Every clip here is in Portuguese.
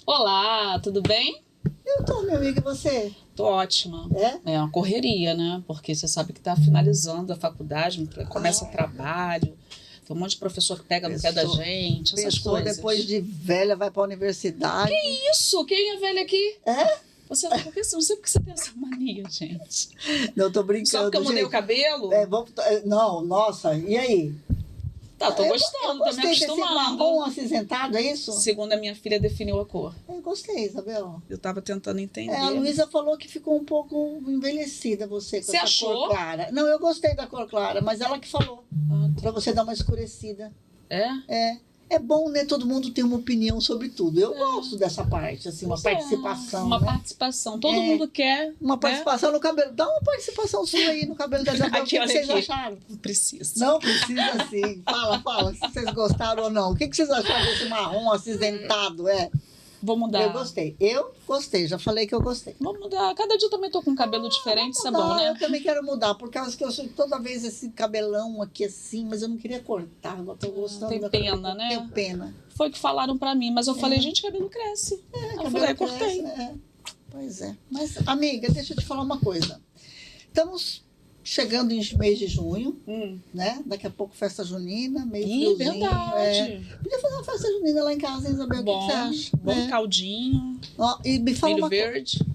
Olá, tudo bem? Eu tô, meu amigo, e você? Tô ótima. É? Uma correria, né? Porque você sabe que tá finalizando a faculdade, começa o trabalho, tem um monte de professor que pega no pé da gente, essas coisas. Depois de velha vai pra universidade. Que isso? Quem é velha aqui? É? Você não sei porque você tem essa mania, gente. Não, tô brincando. Só porque eu mudei o cabelo? Não, nossa, e aí? Tá, tô gostando, tô me Desse acostumando. marrom acinzentado, é isso? Segundo a minha filha definiu a cor. Eu gostei, Isabel. Eu tava tentando entender. A Luísa falou que ficou um pouco envelhecida você com Você essa achou? cor clara. Não, eu gostei da cor clara, mas ela que falou. Pra você dar uma escurecida. É? É bom, né? Todo mundo tem uma opinião sobre tudo. Eu gosto dessa parte, assim, uma participação. Uma né? participação. Todo mundo quer. Uma participação no cabelo. Dá uma participação sua aí no cabelo da Isabel. O que vocês acharam? Precisa. Não precisa, sim. Fala se vocês gostaram ou não. O que vocês acharam desse marrom acinzentado? Vou mudar. Eu gostei. Já falei que eu gostei. Vou mudar. Cada dia eu também tô com um cabelo diferente, isso é bom, né? Eu também quero mudar, por causa que eu sou toda vez esse cabelão aqui assim, mas eu não queria cortar. Agora tô gostando. Tem pena, né? Tenho pena. Foi o que falaram pra mim, mas eu falei, gente, cabelo cresce. Eu falei, cortei. Pois é. Mas, amiga, deixa eu te falar uma coisa. Estamos chegando em mês de junho, né? Daqui a pouco festa junina, meio friozinho. Verdade. Podia fazer uma festa junina lá em casa, hein, Isabel? Bom, o que você acha? Bom caldinho. Ó, e me fala milho verde.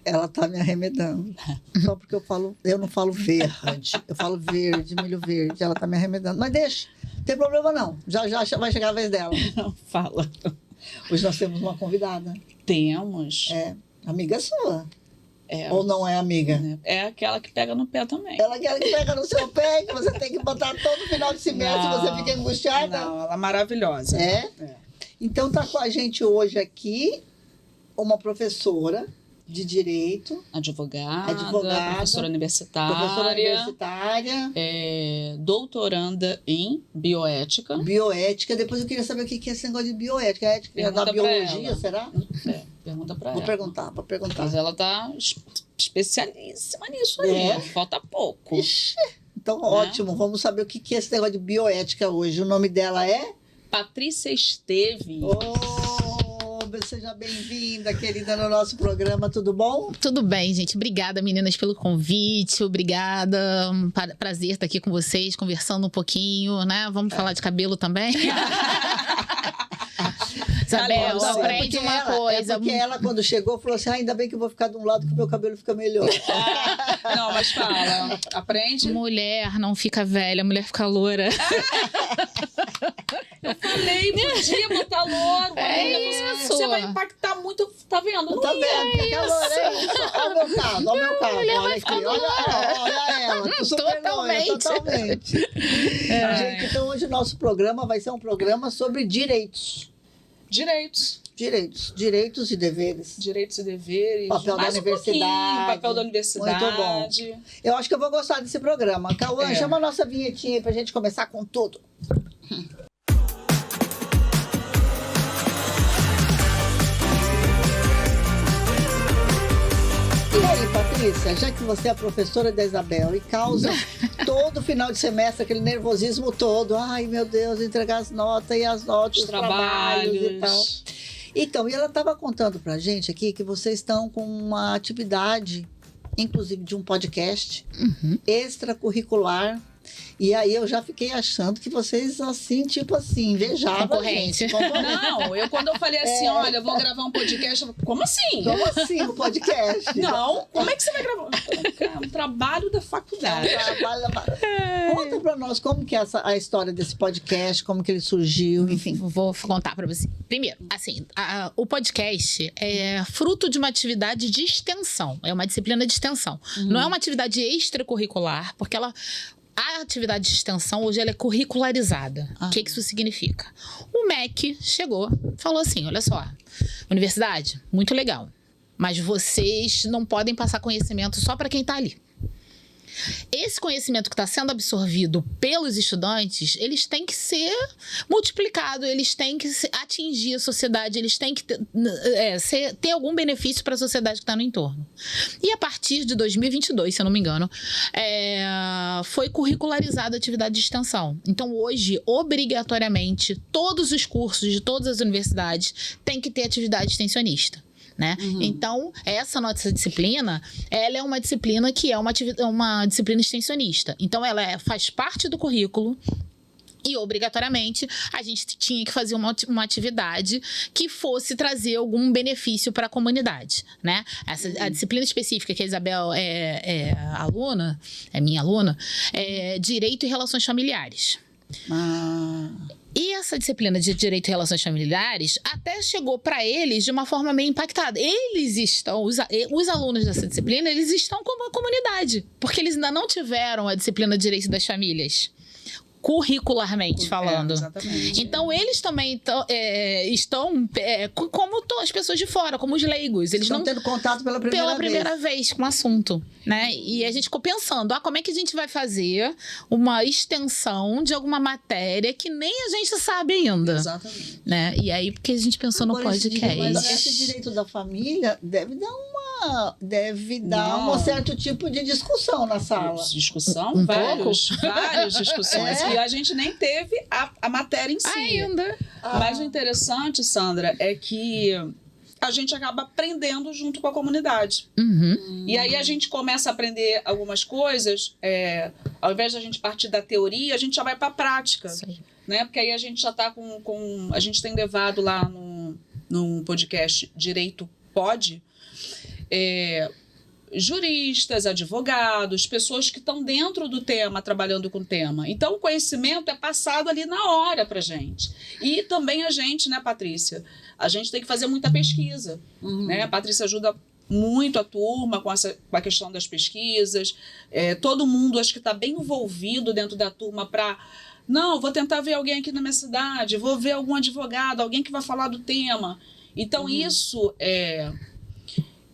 Ela tá me arremedando. Só porque eu não falo verde. Eu falo verde, milho verde. Ela tá me arremedando. Mas deixa, não tem problema não. Já vai chegar a vez dela. Não fala. Hoje nós temos uma convidada. Temos. Amiga sua. Ou não é amiga? É aquela que pega no pé também. Ela é aquela que pega no seu pé, que você tem que botar todo final de semestre, você fica angustiada? Não, ela é maravilhosa. Então tá com a gente hoje aqui uma professora de direito. Advogada. Professora universitária. Doutoranda em bioética. Bioética. Depois eu queria saber o que é esse negócio de bioética. A ética é da biologia, será? Pergunta pra ela. Vou perguntar. Mas ela tá especialíssima nisso aí. Falta pouco. Ixi. Então, ótimo. Vamos saber o que é esse negócio de bioética hoje. O nome dela é? Patrícia Esteves. Seja bem-vinda, querida, no nosso programa. Tudo bom? Tudo bem, gente. Obrigada, meninas, pelo convite. Obrigada. Prazer estar aqui com vocês, conversando um pouquinho, né? Vamos falar de cabelo também? Isabel, aprende uma coisa. Porque ela, quando chegou, falou assim, ainda bem que eu vou ficar de um lado que o meu cabelo fica melhor. Não, mas fala. Aprende. Mulher não fica velha, mulher fica loura. Eu falei, podia botar louro. Você vai impactar muito. Tá vendo? Tá vendo? Fica loura, é isso. Olha o meu caso, olha aqui. Olha ela. Totalmente. Gente, então hoje o nosso programa vai ser um programa sobre direitos. Direitos e deveres. Direitos e deveres. Papel da universidade. Papel da universidade. Muito bom. Eu acho que eu vou gostar desse programa. Cauã, chama a nossa vinhetinha aí pra gente começar com tudo. E aí, Patrícia, já que você é a professora da Isabel e causa todo final de semestre aquele nervosismo todo, ai meu Deus, entregar as notas e as notas, os trabalhos e tal. Então, e ela estava contando pra gente aqui que vocês estão com uma atividade, inclusive de um podcast extracurricular. E aí eu já fiquei achando que vocês, assim, tipo assim, invejavam. Concorrente. Não, quando eu falei assim, olha, eu vou gravar um podcast, eu falei, como assim? Como assim um podcast? Não, como é que você vai gravar? É um trabalho da faculdade. Conta pra nós como que é a história desse podcast, como que ele surgiu, enfim. Vou contar pra você. Primeiro, assim, o podcast é fruto de uma atividade de extensão. É uma disciplina de extensão. Não é uma atividade extracurricular, porque a atividade de extensão hoje ela é curricularizada. O que isso significa? O MEC chegou, falou assim, olha só, universidade, muito legal, mas vocês não podem passar conhecimento só para quem está ali. Esse conhecimento que está sendo absorvido pelos estudantes, eles têm que ser multiplicados, eles têm que atingir a sociedade, eles têm que ter algum benefício para a sociedade que está no entorno. E a partir de 2022, se eu não me engano, foi curricularizada a atividade de extensão. Então, hoje, obrigatoriamente, todos os cursos de todas as universidades têm que ter atividade extensionista. Né? Então, essa nossa disciplina, ela é uma disciplina que é uma disciplina extensionista. Então, ela faz parte do currículo e, obrigatoriamente, a gente tinha que fazer uma atividade que fosse trazer algum benefício para a comunidade, né? A disciplina específica que a Isabel é aluna, é minha aluna, é Direito e Relações Familiares. E essa disciplina de Direito e Relações Familiares até chegou para eles de uma forma meio impactada. Eles estão, os alunos dessa disciplina, eles estão como a comunidade, porque eles ainda não tiveram a disciplina de Direito das Famílias. Curricularmente falando. Exatamente. Então, eles também estão como as pessoas de fora, como os leigos. Eles estão não tendo contato pela primeira vez com o assunto, né? E a gente ficou pensando, como é que a gente vai fazer uma extensão de alguma matéria que nem a gente sabe ainda. Exatamente. Né? E aí, porque a gente pensou no podcast. Mas esse direito da família deve dar um certo tipo de discussão na sala. Discussão? Várias discussões. E a gente nem teve a matéria em si. Ainda. Mas o interessante, Sandra, é que a gente acaba aprendendo junto com a comunidade. E aí a gente começa a aprender algumas coisas, ao invés de a gente partir da teoria, a gente já vai para a prática. Né? Porque aí a gente já está a gente tem levado lá no podcast Direito Pode, juristas, advogados, pessoas que estão dentro do tema, trabalhando com o tema. Então, o conhecimento é passado ali na hora pra gente. E também a gente, né, Patrícia? A gente tem que fazer muita pesquisa. Né? A Patrícia ajuda muito a turma com a questão das pesquisas. Todo mundo, acho que está bem envolvido dentro da turma para... Não, vou tentar ver alguém aqui na minha cidade, vou ver algum advogado, alguém que vai falar do tema. Então, isso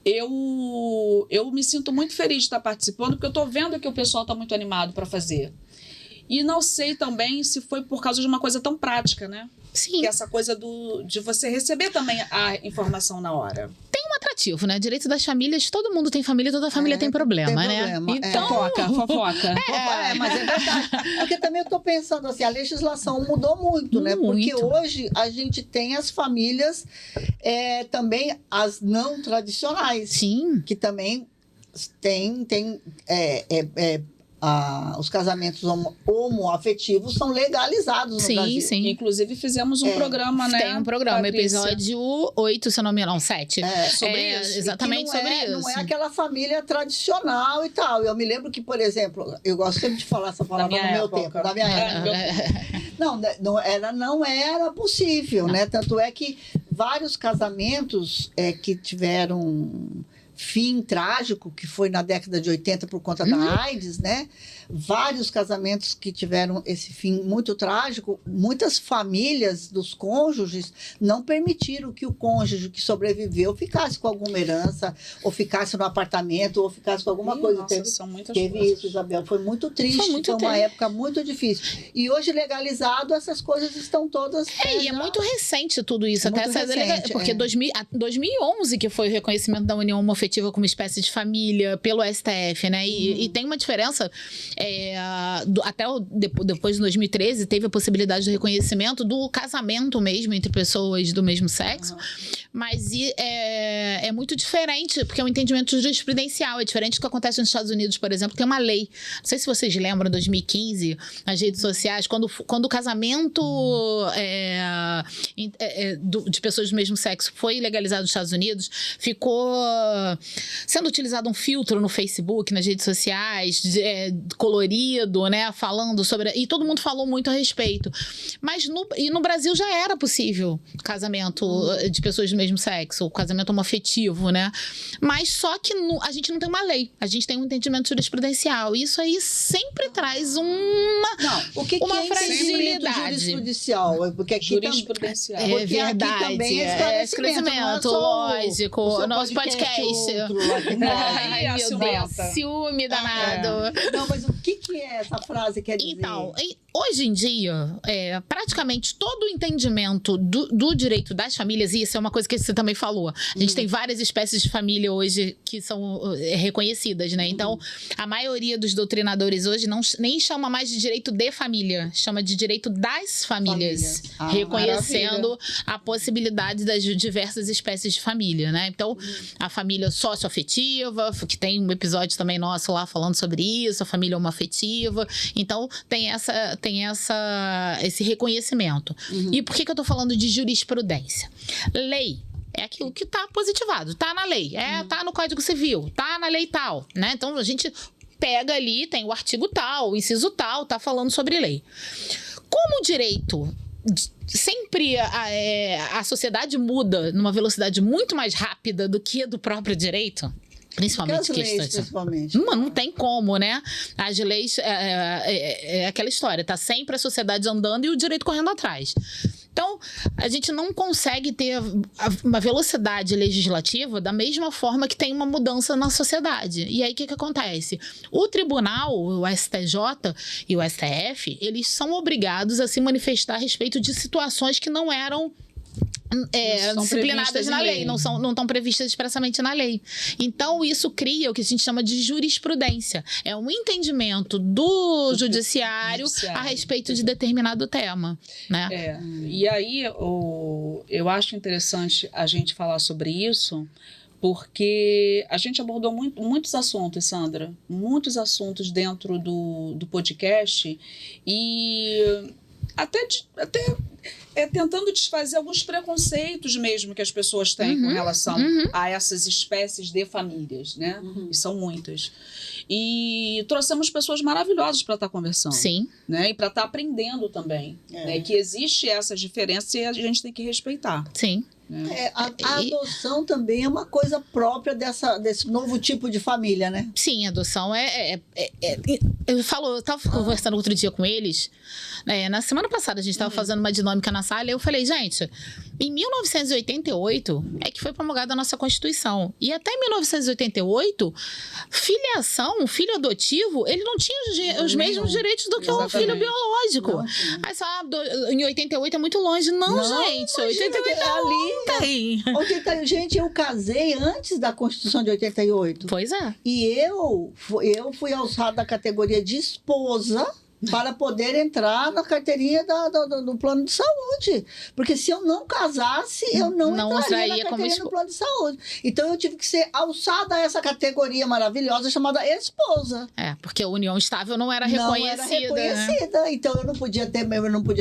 Eu me sinto muito feliz de estar participando, porque eu estou vendo que o pessoal está muito animado para fazer. E não sei também se foi por causa de uma coisa tão prática, né? Sim. Que é essa coisa de você receber também a informação na na Tem um atrativo, né? Direito das famílias, todo mundo tem família, toda família tem problema, né? Então, fofoca. Mas é verdade. Porque também eu estou pensando assim, a legislação mudou muito, né? Porque hoje a gente tem as famílias, também as não tradicionais. Sim. Que também tem os casamentos homoafetivos são legalizados no Brasil. Sim. Inclusive fizemos um programa, né? Tem um programa, Patrícia? Episódio 8, se eu não me engano, 7. Sobre isso. Exatamente sobre isso. Não é aquela família tradicional e tal. Eu me lembro que, por exemplo, eu gosto sempre de falar essa palavra no meu tempo, na minha época. Não era possível, né? Tanto é que vários casamentos que tiveram fim trágico, que foi na década de 80 por conta da AIDS, né? Vários casamentos que tiveram esse fim muito trágico, muitas famílias dos cônjuges não permitiram que o cônjuge que sobreviveu ficasse com alguma herança, ou ficasse no apartamento, ou ficasse com alguma coisa. Teve isso, Isabel. Foi muito triste, foi uma época muito difícil. E hoje, legalizado, essas coisas estão todas... E é muito recente tudo isso. Até porque 2011 que foi o reconhecimento da união homoafetiva como espécie de família pelo STF, né? E tem uma diferença... depois de 2013 teve a possibilidade do reconhecimento do casamento mesmo entre pessoas do mesmo sexo, mas é muito diferente, porque é um entendimento jurisprudencial, é diferente do que acontece nos Estados Unidos, por exemplo, tem uma lei, não sei se vocês lembram, em 2015, nas redes sociais, quando o casamento de pessoas do mesmo sexo foi legalizado nos Estados Unidos, ficou sendo utilizado um filtro no Facebook, nas redes sociais, colorido, né, falando sobre... E todo mundo falou muito a respeito. Mas no Brasil já era possível casamento de pessoas do mesmo sexo, o casamento homoafetivo, né? Mas só que a gente não tem uma lei, a gente tem um entendimento jurisprudencial. E isso aí sempre traz O que uma é entendimento fragilidade jurisprudencial? Porque aqui Jurisprudencial. É porque verdade, aqui também é esclarecimento, não é só lógico, o seu nosso podcast. outro lá que Ai, a meu ciumenta. Deus, ciúme danado. Não, mas o que é essa frase quer dizer? Então, hoje em dia, praticamente todo o entendimento do direito das famílias, e isso é uma coisa que você também falou, a gente tem várias espécies de família hoje que são reconhecidas, né? Então, a maioria dos doutrinadores hoje nem chama mais de direito de família, chama de direito das famílias, reconhecendo a possibilidade das diversas espécies de família, né? Então, a família socioafetiva, que tem um episódio também nosso lá falando sobre isso, a família homoafetiva. Então, tem esse reconhecimento. E por que eu tô falando de jurisprudência? Lei é aquilo que tá positivado, tá na lei, tá no Código Civil, tá na lei tal, né? Então, a gente pega ali, tem o artigo tal, o inciso tal, tá falando sobre lei. Como o direito sempre a sociedade muda numa velocidade muito mais rápida do que a do próprio direito, principalmente principalmente. não tem como, né? As leis é aquela história, tá sempre a sociedade andando e o direito correndo atrás. Então, a gente não consegue ter uma velocidade legislativa da mesma forma que tem uma mudança na sociedade. E aí, o que acontece? O tribunal, o STJ e o STF, eles são obrigados a se manifestar a respeito de situações que não eram disciplinadas na lei, não estão previstas expressamente na lei. Então, isso cria o que a gente chama de jurisprudência. É um entendimento do judiciário a respeito de determinado tema, né? E aí, eu acho interessante a gente falar sobre isso, porque a gente abordou muitos assuntos, Sandra, muitos assuntos dentro do podcast, e até tentando desfazer alguns preconceitos mesmo que as pessoas têm com relação a essas espécies de famílias, né? E são muitas. E trouxemos pessoas maravilhosas para estar conversando. Sim. Né? E para estar aprendendo também. Né? Que existe essa diferença e a gente tem que respeitar. Sim. A adoção também é uma coisa própria desse novo tipo de família, né? Sim, a adoção eu estava conversando outro dia com eles, na semana passada a gente estava fazendo uma dinâmica na sala, e eu falei, gente, em 1988 é que foi promulgada a nossa Constituição, e até 1988, filiação, filho adotivo, ele não tinha os mesmos direitos do que um filho biológico. Aí só, em 88 é muito longe. Não, gente, 88 é ali. Gente, eu casei antes da Constituição de 88. Pois é. E eu fui alçada da categoria de esposa para poder entrar na carteirinha do plano de saúde. Porque se eu não casasse, eu não entraria na carteirinha do plano de saúde. Então, eu tive que ser alçada a essa categoria maravilhosa chamada esposa. Porque a união estável não era reconhecida. Né? Então, eu não podia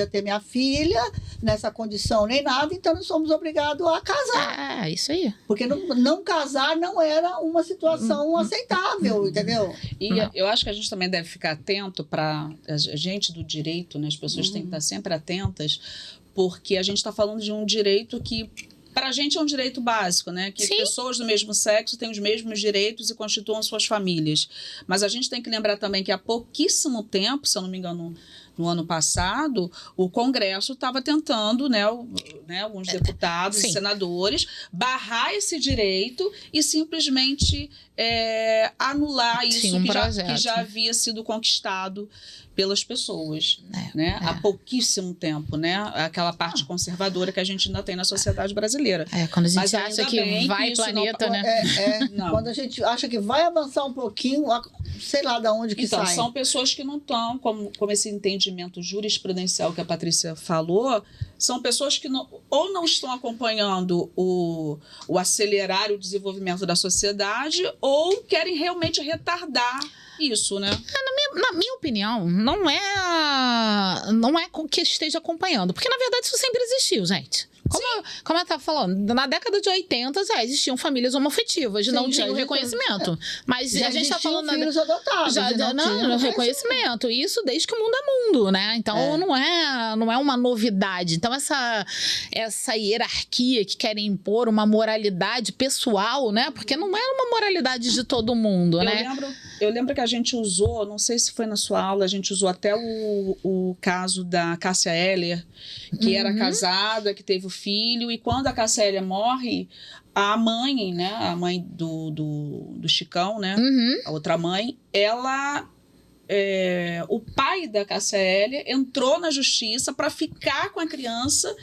ter minha filha nessa condição nem nada, então nós somos obrigados a casar. Isso aí. Porque não casar não era uma situação aceitável, entendeu? E eu acho que a gente também deve ficar atento para a gente do direito, né? As pessoas têm que estar sempre atentas, porque a gente está falando de um direito que, para a gente, é um direito básico, né? Que pessoas do mesmo sexo têm os mesmos direitos e constituam suas famílias. Mas a gente tem que lembrar também que há pouquíssimo tempo, se eu não me engano, no ano passado, o Congresso estava tentando, alguns deputados e senadores, barrar esse direito e simplesmente anular isso que já havia sido conquistado pelas pessoas, há pouquíssimo tempo, aquela parte conservadora que a gente ainda tem na sociedade brasileira. Quando a gente acha que vai planeta, quando a gente acha que vai avançar um pouquinho, sei lá de onde que sai. São pessoas que não estão, como esse entendimento jurisprudencial que a Patrícia falou, são pessoas que ou não estão acompanhando o acelerar o desenvolvimento da sociedade, ou querem realmente retardar isso, né? Na minha opinião, não é que esteja acompanhando. Porque, na verdade, isso sempre existiu, gente. Como eu estava falando, na década de 80 já existiam famílias homoafetivas, não já tinham existia- reconhecimento. Mas Já a gente está existiam falando... filhos adotados. Já, e não não, tinham reconhecimento. Isso desde que o mundo é mundo, né? Então não é uma novidade. Então essa hierarquia que querem impor, uma moralidade pessoal, né? Porque não é uma moralidade de todo mundo, né? Eu lembro que a gente usou, não sei se foi na sua aula, a gente usou até o caso da Cássia Eller, que era casada, que teve o filho, e quando a Cássia Eller morre, a mãe, né? A mãe do Chicão, né? A outra mãe, ela... o pai da Cássia Eller entrou na justiça para ficar com a criança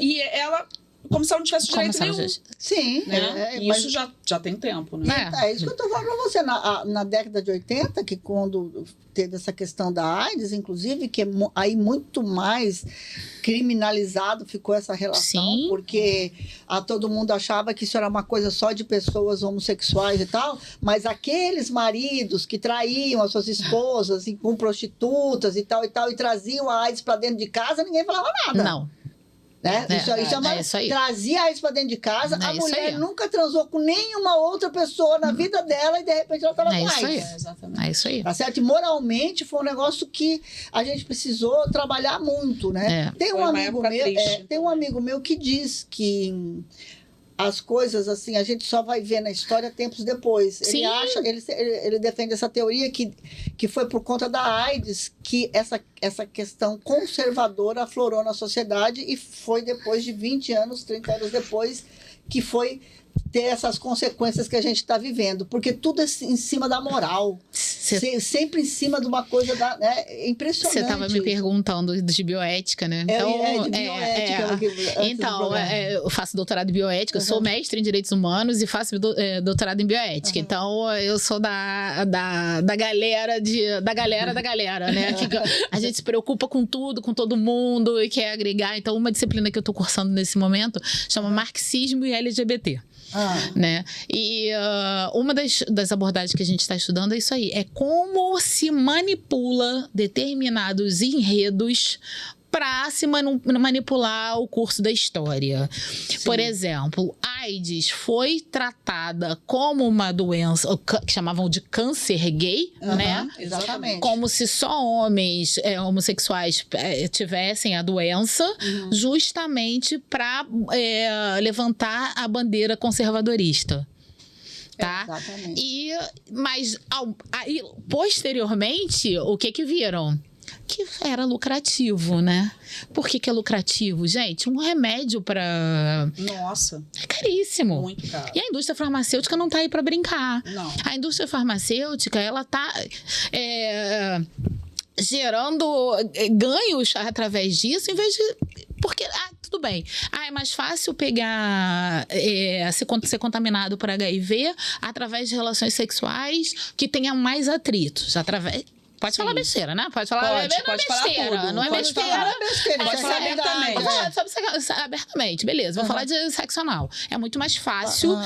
e ela, como se ela não tivesse direito nenhum. Sim, Né? mas Isso já tem tempo, né? é isso que eu estou falando para você. Na década de 80, que quando teve essa questão da AIDS, inclusive, que aí muito mais criminalizado ficou essa relação, Sim. porque todo mundo achava que isso era uma coisa só de pessoas homossexuais e tal, mas aqueles maridos que traíam as suas esposas com prostitutas e tal, e traziam a AIDS para dentro de casa, ninguém falava nada. Não. Né? Isso aí. Trazia isso pra dentro de casa, a isso mulher aí. nunca transou com nenhuma outra pessoa na vida dela e de repente ela estava com isso aí. AIDS. Exatamente. É isso aí. Tá certo? E moralmente foi um negócio que a gente precisou trabalhar muito, né? Tem Foi uma época triste. tem um amigo meu que diz que as coisas, assim, a gente só vai ver na história tempos depois. Sim. Ele defende essa teoria que foi por conta da AIDS que essa questão conservadora aflorou na sociedade e foi depois de 20 anos, 30 anos depois, que foi ter essas consequências que a gente está vivendo. Porque tudo é em cima da moral. Sempre em cima de uma coisa é impressionante. Você estava me perguntando de bioética, né? Então, de bioética. Então, eu faço doutorado em bioética, eu sou mestre em direitos humanos e faço doutorado em bioética. Então, eu sou da galera da galera, né? Que a gente se preocupa com tudo, com todo mundo e quer agregar. Então, uma disciplina que eu estou cursando nesse momento chama Marxismo e LGBT. Né? E uma das abordagens que a gente está estudando é isso aí. É como se manipula determinados enredos para se manipular o curso da história. Sim. Por exemplo, AIDS foi tratada como uma doença que chamavam de câncer gay, né? Exatamente. Como se só homens homossexuais tivessem a doença, justamente para levantar a bandeira conservadorista. Tá? Exatamente. Mas aí, posteriormente, o que viram? Que era lucrativo, né? Por que é lucrativo? Gente, um remédio para... Nossa. É caríssimo. Muito caro. E a indústria farmacêutica não tá aí para brincar. Não. A indústria farmacêutica, ela tá... gerando ganhos através disso, em vez de... Porque, tudo bem. É mais fácil pegar, ser contaminado por HIV através de relações sexuais que tenham mais atritos. Pode falar besteira, né? Pode falar besteira. Falar não é Pode besteira. falar besteira. Pode falar abertamente. Vou falar sobre sexo abertamente, beleza. Vou falar de sexo anal. É muito mais fácil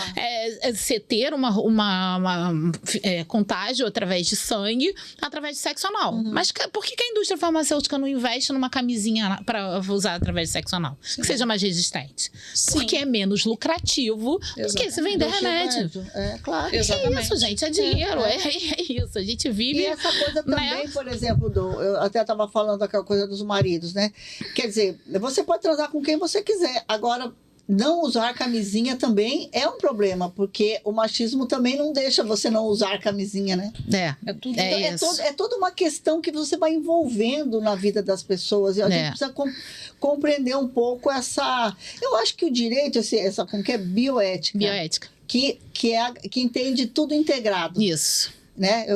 você ter uma contágio através de sangue, através de sexo anal. Mas por que a indústria farmacêutica não investe numa camisinha para usar através de sexo anal? Que seja mais resistente. Sim. Porque é menos lucrativo do que se vender remédio. Claro. Exatamente. É isso, gente. É dinheiro. É isso. A gente vive... E essa coisa também, por exemplo, eu até estava falando aquela coisa dos maridos, né? Quer dizer, você pode transar com quem você quiser. Agora, não usar camisinha também é um problema, porque o machismo também não deixa você não usar camisinha, né? É toda uma questão que você vai envolvendo na vida das pessoas. E a gente precisa compreender um pouco essa... Eu acho que o direito, essa como que é bioética. Bioética. Que entende tudo integrado. Isso. Né?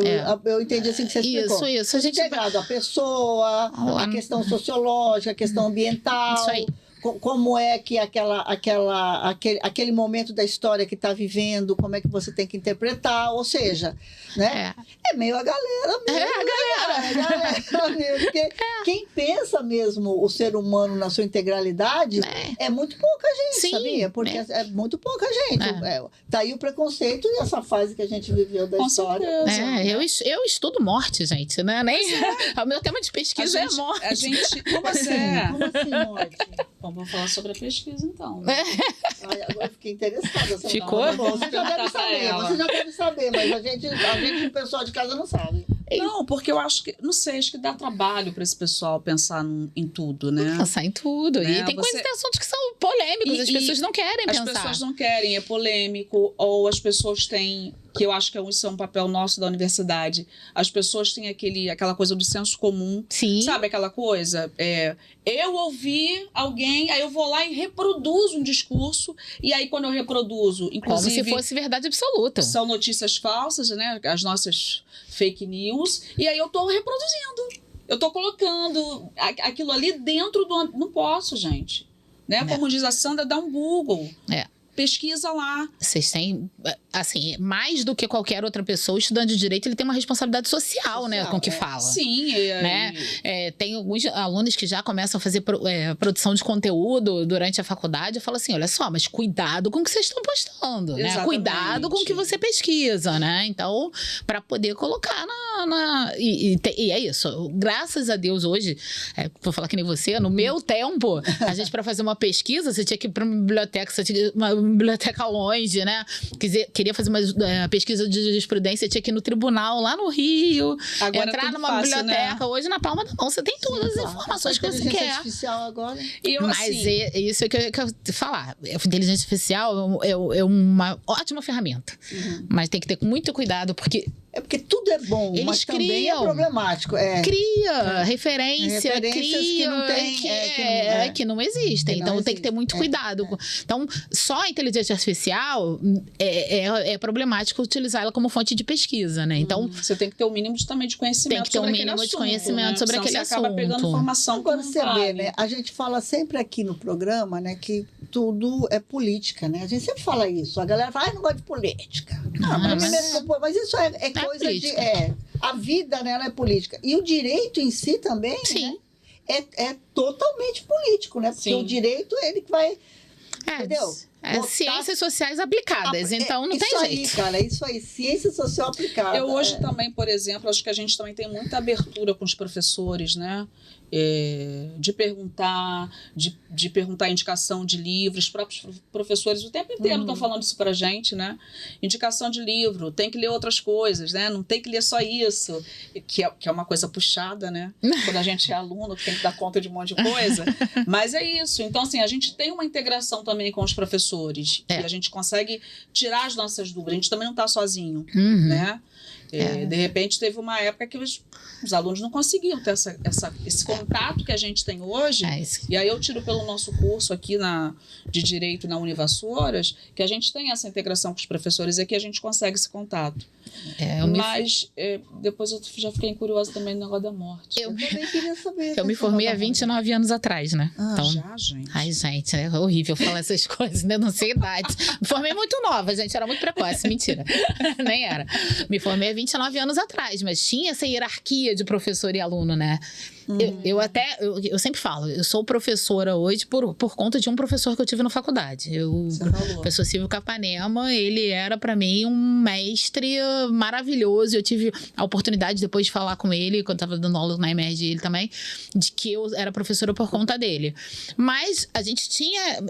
Eu entendi assim que você explicou. Isso. A gente integrado a pessoa, a questão sociológica, a questão ambiental. Isso aí. Como é que aquele momento da história que está vivendo, como é que você tem que interpretar, ou seja, né? É meio a galera mesmo. A galera mesmo. Porque quem pensa mesmo o ser humano na sua integralidade é muito pouca gente, sabia? Porque é muito pouca gente. Tá aí o preconceito e essa fase que a gente viveu da história. Eu estudo morte, gente, né? O meu tema de pesquisa é morte. Como assim morte? Não, vou falar sobre a pesquisa, então. Ai, agora eu fiquei interessada. Ficou? Você já deve saber, mas a gente, o pessoal de casa não sabe. Não, porque eu acho que, não sei, acho que dá trabalho para esse pessoal pensar em tudo, né? Pensar em tudo. Né? E tem coisas, tem assuntos que são polêmicos, as pessoas não querem pensar. As pessoas não querem, é polêmico, ou as pessoas têm, que eu acho que isso é um papel nosso da universidade, as pessoas têm aquela coisa do senso comum. Sim. Sabe aquela coisa? Eu ouvi alguém, aí eu vou lá e reproduzo um discurso, e aí quando eu reproduzo, inclusive... Como se fosse verdade absoluta. São notícias falsas, né? As nossas fake news, e aí eu tô reproduzindo. Eu tô colocando aquilo ali dentro do... Não posso, gente. Né? Como diz a Sandra, dá um Google. Pesquisa lá. Vocês têm, assim, mais do que qualquer outra pessoa, o estudante de direito, ele tem uma responsabilidade social, né, com o que fala. Sim. Né? Tem alguns alunos que já começam a fazer produção de conteúdo durante a faculdade. Eu falo assim, olha só, mas cuidado com o que vocês estão postando, né? Cuidado com o que você pesquisa, né? Então, para poder colocar e é isso. Graças a Deus, hoje, vou falar que nem você, no meu tempo, a gente, para fazer uma pesquisa, você tinha que ir para uma biblioteca, uma biblioteca longe, né? Queria fazer uma pesquisa de jurisprudência, tinha que ir no tribunal lá no Rio, agora entrar numa fácil, biblioteca. né? Hoje, na palma da mão, você tem todas as informações que você quer. Artificial agora. Isso é que eu quero falar. A inteligência artificial é uma ótima ferramenta, mas tem que ter muito cuidado, porque... porque tudo é bom, eles mas também é problemático. Cria referência, que não existem. Então, tem que ter muito cuidado. Então, só a inteligência artificial é problemático utilizar ela como fonte de pesquisa, né? Então, você tem que ter o mínimo também de conhecimento. Tem que ter um mínimo de conhecimento sobre aquele assunto. Você acaba pegando informação. Agora você vê, né? A gente fala sempre aqui no programa, né, que tudo é política, né? A gente sempre fala isso. A galera fala, não gosto de política. Mas isso é coisa política. A vida, né, ela é política. E o direito em si também, sim, né, é totalmente político, né? Porque o direito, ele vai... entendeu? Ciências sociais aplicadas, então não tem jeito. Isso aí, cara, isso aí, ciência social aplicada. Eu hoje também, por exemplo, acho que a gente também tem muita abertura com os professores, né? De perguntar indicação de livros. Os próprios professores o tempo inteiro estão falando isso pra gente, né? Indicação de livro, tem que ler outras coisas, né? Não tem que ler só isso, que é uma coisa puxada, né? Quando a gente é aluno, tem que dar conta de um monte de coisa. Mas é isso. Então, assim, a gente tem uma integração também com os professores, e a gente consegue tirar as nossas dúvidas. A gente também não está sozinho, né? De repente, teve uma época que os alunos não conseguiam ter esse contato que a gente tem hoje. E aí eu tiro pelo nosso curso aqui de Direito na Univassouras, que a gente tem essa integração com os professores e que a gente consegue esse contato. Mas depois eu já fiquei curiosa também no negócio da morte. Eu também queria saber. Eu me formei há 29 anos atrás, né? Então, já, gente? Ai, gente, é horrível falar essas coisas, né? Não sei idade. Me formei muito nova, gente, era muito precoce, mentira. Nem era. Me formei há 29 anos atrás, mas tinha essa hierarquia de professor e aluno, né? Eu sempre falo, eu sou professora hoje por conta de um professor que eu tive na faculdade. O professor Silvio Capanema, ele era para mim um mestre maravilhoso. Eu tive a oportunidade depois de falar com ele, quando eu estava dando aula na Emerge, ele também, de que eu era professora por conta dele. Mas a gente tinha...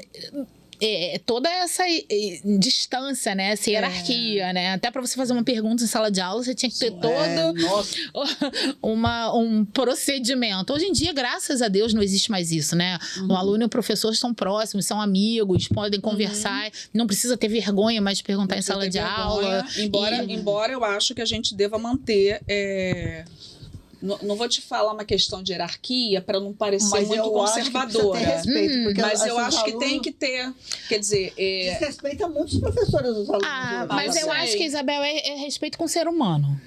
toda essa distância, né? Essa hierarquia, né? Até para você fazer uma pergunta em sala de aula, você tinha que ter todo um procedimento. Hoje em dia, graças a Deus, não existe mais isso, né? O aluno e o professor estão próximos, são amigos, podem conversar, não precisa ter vergonha mais de perguntar em sala de aula. Embora eu acho que a gente deva manter... Não vou te falar uma questão de hierarquia para não parecer muito conservadora. Respeito, mas eu acho que tem que ter. Quer dizer. Desrespeita muitos professores dos alunos. Mas eu acho que, Isabel, é respeito com o ser humano.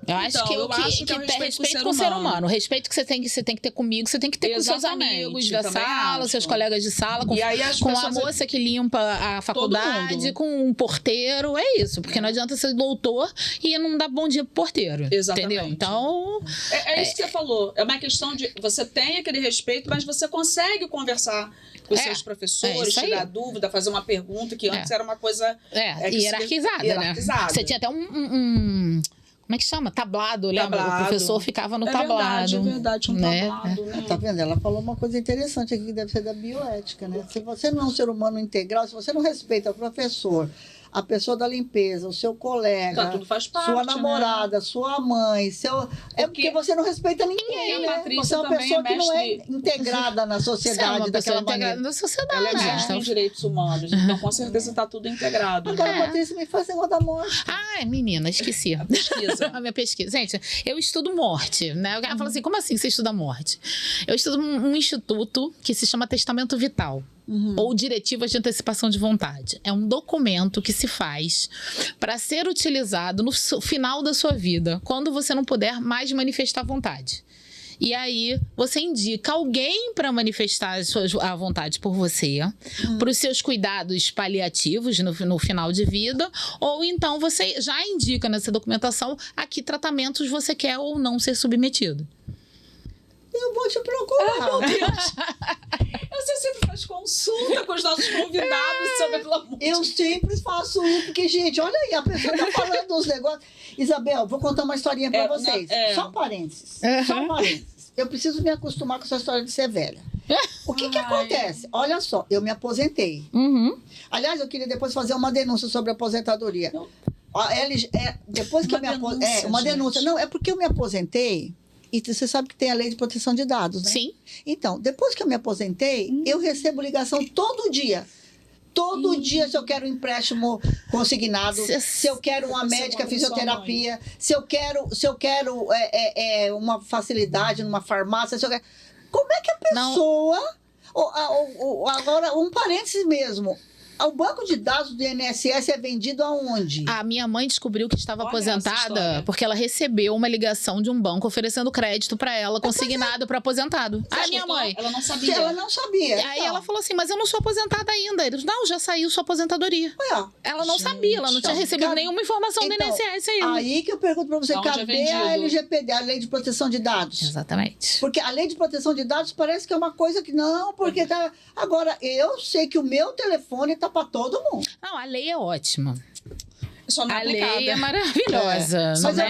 Eu acho que é respeito com o ser humano. O respeito que você tem que ter comigo, você tem que ter com seus amigos da sala, seus colegas de sala, com a moça que limpa a faculdade, com um porteiro. É isso. Porque não adianta ser doutor e não dar bom dia pro porteiro. Exatamente. Entendeu? Então. É isso que você falou. É uma questão de. Você tem aquele respeito, mas você consegue conversar com os seus professores, tirar dúvida, fazer uma pergunta que antes era uma coisa hierarquizada, né? Você tinha até Como é que chama? Tablado, lembra? Tablado. O professor ficava no tablado. É verdade, um né? tablado, né? Tá vendo? Ela falou uma coisa interessante aqui que deve ser da bioética, né? Se você não é um ser humano integral, se você não respeita o professor, a pessoa da limpeza, o seu colega, Tá, tudo faz parte, sua né? namorada, sua mãe, é porque você não respeita ninguém, a né? Patrícia Você é uma também pessoa é que não é mestre- integrada na Você é sociedade uma pessoa daquela integrada maneira. na sociedade. Ela é né? mestre em direitos humanos, então com certeza está tudo integrado. Agora, Né? Patrícia, me faz negócio da morte. Ai, menina, esqueci. A pesquisa. A minha pesquisa. Gente, eu estudo morte, né? Ela fala assim, como assim você estuda morte? Eu estudo um instituto que se chama Testamento Vital. Ou Diretivas de Antecipação de Vontade. É um documento que se faz para ser utilizado no final da sua vida, quando você não puder mais manifestar vontade. E aí, você indica alguém para manifestar a vontade por você, para os seus cuidados paliativos no final de vida, ou então você já indica nessa documentação a que tratamentos você quer ou não ser submetido. Eu vou te procurar. Meu Deus! Você sempre faz consulta com os nossos convidados sobre pelo amor de Eu sempre faço isso, porque, gente, olha aí, a pessoa tá falando dos negócios. Isabel, vou contar uma historinha pra vocês. Só parênteses. Só parênteses. Eu preciso me acostumar com essa história de ser velha. O que acontece? Olha só, eu me aposentei. Aliás, eu queria depois fazer uma denúncia sobre a aposentadoria. Depois que Uma eu me aposentei. denúncia, Uma gente. denúncia. Não, é porque eu me aposentei. E você sabe que tem a lei de proteção de dados, né? Sim. Então, depois que eu me aposentei, eu recebo ligação todo dia. Todo dia, se eu quero um empréstimo consignado, se eu quero uma médica fisioterapia, se eu quero uma facilidade numa farmácia, se eu quero... Como é que a pessoa... Agora, um parênteses mesmo. O banco de dados do INSS é vendido aonde? A minha mãe descobriu que estava Olha essa aposentada história. porque ela recebeu uma ligação de um banco oferecendo crédito para ela, consignado para aposentado. A minha mãe. Ela não sabia. Ela não sabia. Aí ela falou assim, mas eu não sou aposentada ainda. Eles, não, já saiu sua aposentadoria. Olha, Ela não sabia, ela não tinha então, recebido cadê- nenhuma informação do então, INSS ainda. aí que eu pergunto para você, Da onde é cadê vendido? a LGPD, a Lei de Proteção de Dados? Exatamente. Porque a lei de proteção de dados parece que é uma coisa que não, porque tá. Agora, eu sei que o meu telefone tá para todo mundo. Não, a lei é ótima. Só não é A aplicada. lei é maravilhosa. Mas não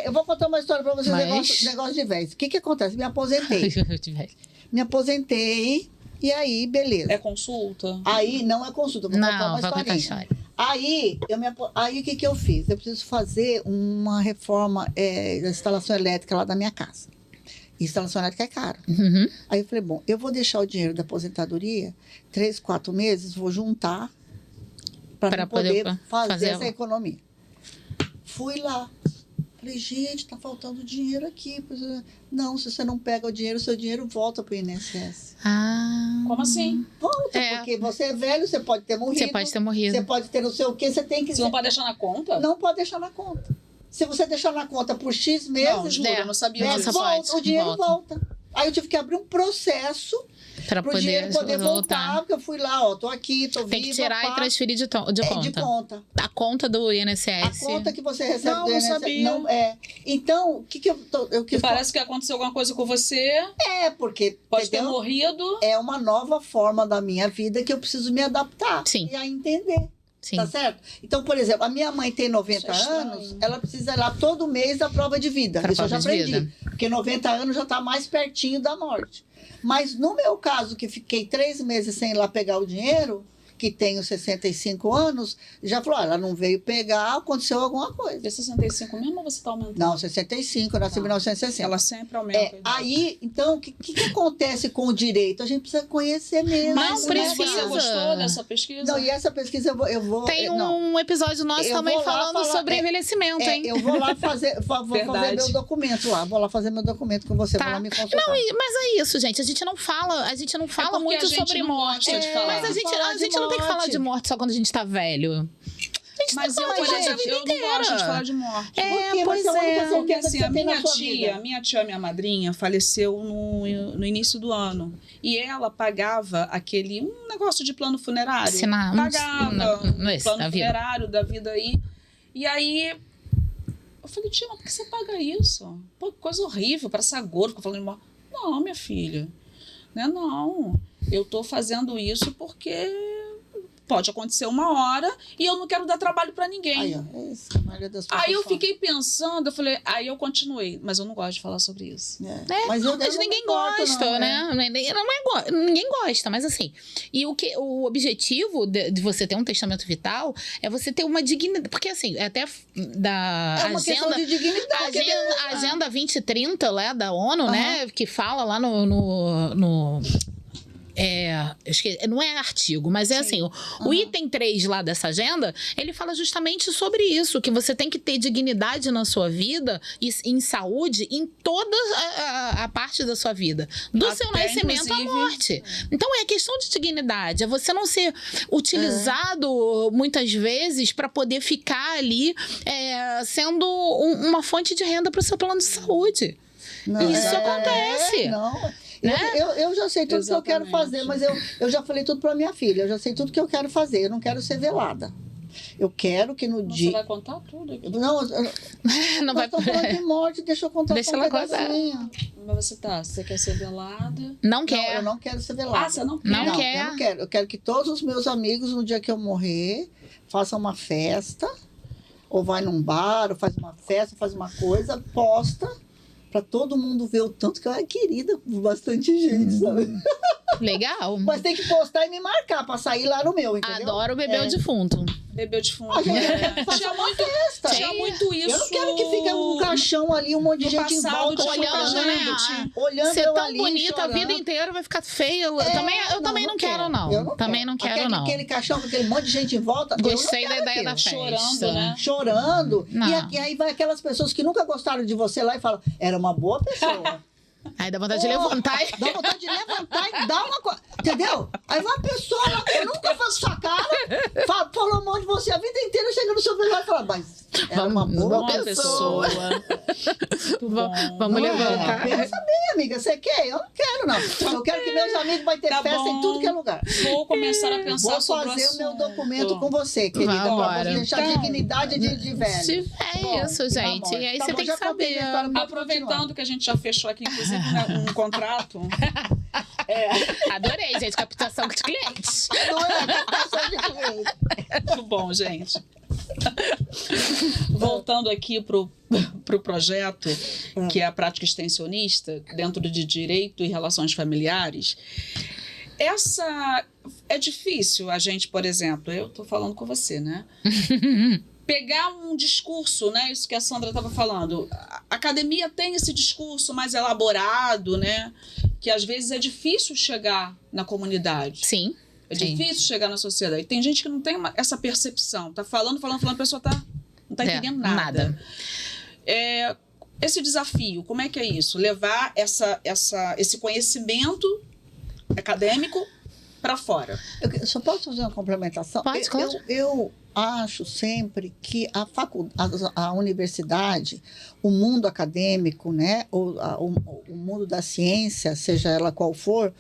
eu vou contar uma história para vocês, Mas- negócio de velho. O que acontece? Me aposentei. Me aposentei e aí, beleza. É consulta? Aí não é consulta, vou contar Não, uma vai contar a historinha. história. Aí o que eu fiz? Eu preciso fazer uma reforma da instalação elétrica lá da minha casa. Instalação elétrica é cara. Uhum. Aí eu falei, bom, eu vou deixar o dinheiro da aposentadoria, 3, 4 meses, vou juntar para Pra poder poder fazer fazer essa economia. Fui lá. Falei, gente, tá faltando dinheiro aqui. Não, se você não pega o dinheiro, seu dinheiro volta para o INSS. Ah. Como assim? Volta, É. porque você é velho, você pode ter morrido. Você pode ter morrido. Você pode ter não sei o quê, você tem que... Você não pode deixar na conta? Não pode deixar na conta. Se você deixar na conta por X meses, Não, juro, eu não sabia Não, disso. só pode. o dinheiro volta. Aí eu tive que abrir um processo Pra para o dinheiro poder voltar. voltar. Porque eu fui lá, tô aqui, tô Tem viva. que tirar pá. e transferir de De conta. conta. A conta do A INSS. conta que você recebe Não, do não INSS sabia. não é. Então, o que eu quis Parece que aconteceu alguma coisa com você, porque pode ter entendeu? morrido. É uma nova forma da minha vida que eu preciso me adaptar Sim. e a entender. Sim. Tá certo? Então, por exemplo, a minha mãe tem 90 Isso é estranho. anos, ela precisa ir lá todo mês da prova de vida. Pra Isso eu já prova de aprendi. vida. Porque 90 anos já está mais pertinho da morte. Mas no meu caso, que fiquei 3 meses sem ir lá pegar o dinheiro, que tenho 65 anos, já falou, ela não veio pegar, aconteceu alguma coisa. De 65 mesmo ou você está aumentando? Não, 65, eu nasci em 1960. Ela sempre aumenta. Aí, então, o que acontece com o direito? A gente precisa conhecer mesmo. Mas Não né, precisa. Você cara? gostou dessa pesquisa? Não, e essa pesquisa eu vou Tem não. um episódio nosso Eu também vou lá falando falar- sobre envelhecimento, hein? Eu vou lá fazer, vou fazer Verdade. meu documento lá. Vou lá fazer meu documento com você, Tá. vou lá me consultar. Não, mas é isso, gente. A gente não fala porque muito a gente sobre não morte. gosta de falar. Mas a gente Falar de não tem que falar morte. de morte só quando a gente tá velho. Mas eu, Mas, por gente, exemplo, eu não gosto de falar de morte. É, Porque pois você é a única é. certeza Porque que assim, você a tem na minha sua tia, vida. minha madrinha, faleceu no início do ano. E ela pagava um negócio de plano funerário. Assinar um- Pagava no esse, plano da vida. funerário da vida aí. E aí, eu falei, tia, mas por que você paga isso? Pô, que coisa horrível, parece agouro. Fico falando, não, minha filha, né, não. Eu tô fazendo isso porque Pode acontecer uma hora e eu não quero dar trabalho para ninguém. Aí, ó, a maioria das pessoas Aí eu fala. fiquei pensando, eu falei, aí eu continuei, mas eu não gosto de falar sobre isso. Mas Ninguém gosta, né? Ninguém gosta, mas assim. E o objetivo de você ter um testamento vital é você ter uma dignidade. Porque assim, até da É uma questão de dignidade. a Agenda 2030 lá da ONU, né? Que fala lá no não é artigo, mas é assim, o item 3 lá dessa agenda, ele fala justamente sobre isso, que você tem que ter dignidade na sua vida e em saúde em toda a parte da sua vida, do seu nascimento à morte. Então é questão de dignidade, é você não ser utilizado muitas vezes para poder ficar ali sendo uma fonte de renda para o seu plano de saúde. Não, isso acontece. Né? Eu já sei tudo que eu quero fazer, mas eu já falei tudo para minha filha. Eu já sei tudo que eu quero fazer. Eu não quero ser velada. Eu quero que no dia... Você vai contar tudo aqui? Não vai... Estou falando de morte, deixa eu contar deixa só um ela pedacinho. Mas você quer ser velada? Não quer. Eu não quero ser velada. Ah, você não quer? Não quer. Eu não quero. Eu quero que todos os meus amigos, no dia que eu morrer, façam uma festa, ou vai num bar, ou faz uma festa, faz uma coisa, posta, para todo mundo ver o tanto que eu era querida por bastante gente, sabe? Legal. Mas tem que postar e me marcar para sair lá no meu, entendeu? Adoro beber o defunto. Bebeu de fundo. Tinha uma festa. Tinha muito isso. Eu não quero que fique um caixão ali, um monte de gente em volta, olhando, né? Olhando ser eu tão ali, bonita chorando. a vida inteira vai ficar feia. Eu também não quero, não. Eu não também quero. não quero, não. Aquele caixão com aquele monte de gente em volta. Gostei da ideia da festa. Chorando, né? Chorando. Não. E aí vai aquelas pessoas que nunca gostaram de você lá e falam, era uma boa pessoa. Aí dá vontade de levantar. Dá vontade de levantar e dar uma coisa. Entendeu? Aí vai uma pessoa lá que nunca faz sua cara, falou mal de você a vida inteira, chega no seu velório e fala, mas era uma boa pessoa. Vamos levantar. Pensa bem, amiga. Você quer? Eu não quero, não. Eu quero que meus amigos vão ter festa em tudo que é lugar. Vou começar a pensar sobre Vou fazer o meu documento com você, querida. Pra você deixar dignidade de velho. É isso, gente. E aí você tem que saber. Aproveitando que a gente já fechou aqui, inclusive, um contrato. Adorei, gente. Captação de clientes. Não é captação de clientes. Muito bom, gente. Voltando aqui pro projeto, que é a prática extensionista, dentro de direito e relações familiares. É difícil a gente, por exemplo, eu estou falando com você, né? Pegar um discurso, né? Isso que a Sandra estava falando. A academia tem esse discurso mais elaborado, né? Que às vezes é difícil chegar na comunidade. Sim. É difícil chegar na sociedade. Tem gente que não tem essa percepção. Tá falando, a pessoa não tá entendendo nada. Esse desafio, como é que é isso? Levar esse conhecimento acadêmico para fora. Eu só posso fazer uma complementação? Pode, claro. Eu acho sempre que a universidade, o mundo acadêmico, né, o mundo da ciência, seja ela qual for,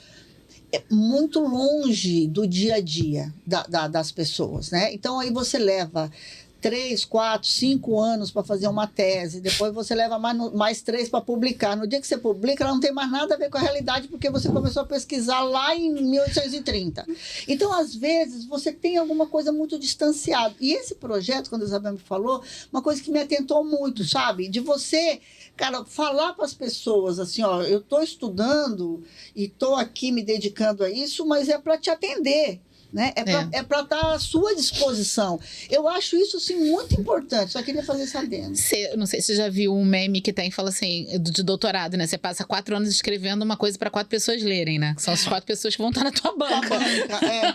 é muito longe do dia a dia das pessoas, né? Então aí você leva 3, 4, 5 anos para fazer uma tese, depois você leva mais 3 para publicar. No dia que você publica, ela não tem mais nada a ver com a realidade, porque você começou a pesquisar lá em 1830. Então, às vezes, você tem alguma coisa muito distanciada. E esse projeto, quando a Isabel me falou, uma coisa que me atentou muito, sabe? De você, cara, falar para as pessoas assim, ó, eu estou estudando e estou aqui me dedicando a isso, mas é para te atender. Né? É para estar à sua disposição. Eu acho isso assim, muito importante. Só queria fazer esse adendo. Não sei se você já viu um meme que tem, fala assim, de doutorado, né? Você passa 4 anos escrevendo uma coisa para 4 pessoas lerem, né? São as 4 pessoas que vão estar na tua banca.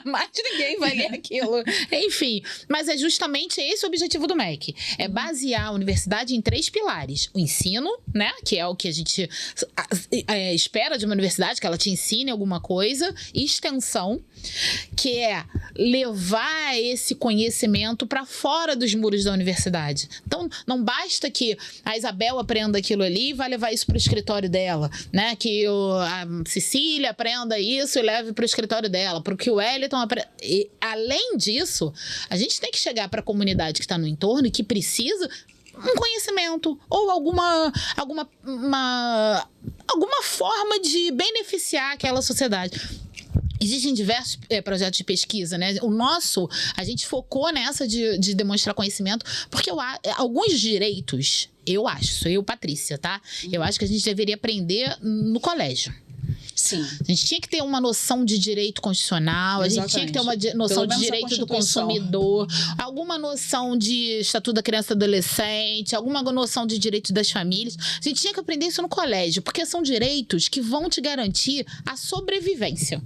Mas ninguém vai ler aquilo. Enfim, mas é justamente esse o objetivo do MEC. É basear a universidade em 3 pilares. O ensino, né? Que é o que a gente espera de uma universidade, que ela te ensine alguma coisa. Extensão, que é levar esse conhecimento para fora dos muros da universidade. Então, não basta que a Isabel aprenda aquilo ali e vá levar isso para o escritório dela, né? Que a Cecília aprenda isso e leve para o escritório dela, para o que o Wellington aprenda. E, além disso, a gente tem que chegar para a comunidade que está no entorno e que precisa um conhecimento ou alguma forma de beneficiar aquela sociedade. Existem diversos projetos de pesquisa, né? O nosso, a gente focou nessa de demonstrar conhecimento, porque alguns direitos, eu acho, sou eu, Patrícia, tá? Eu acho que a gente deveria aprender no colégio. Sim. A gente tinha que ter uma noção de direito constitucional, Exatamente. a gente tinha que ter uma noção de direito do consumidor, alguma noção de Estatuto da Criança e do Adolescente, alguma noção de direito das famílias. A gente tinha que aprender isso no colégio, porque são direitos que vão te garantir a sobrevivência.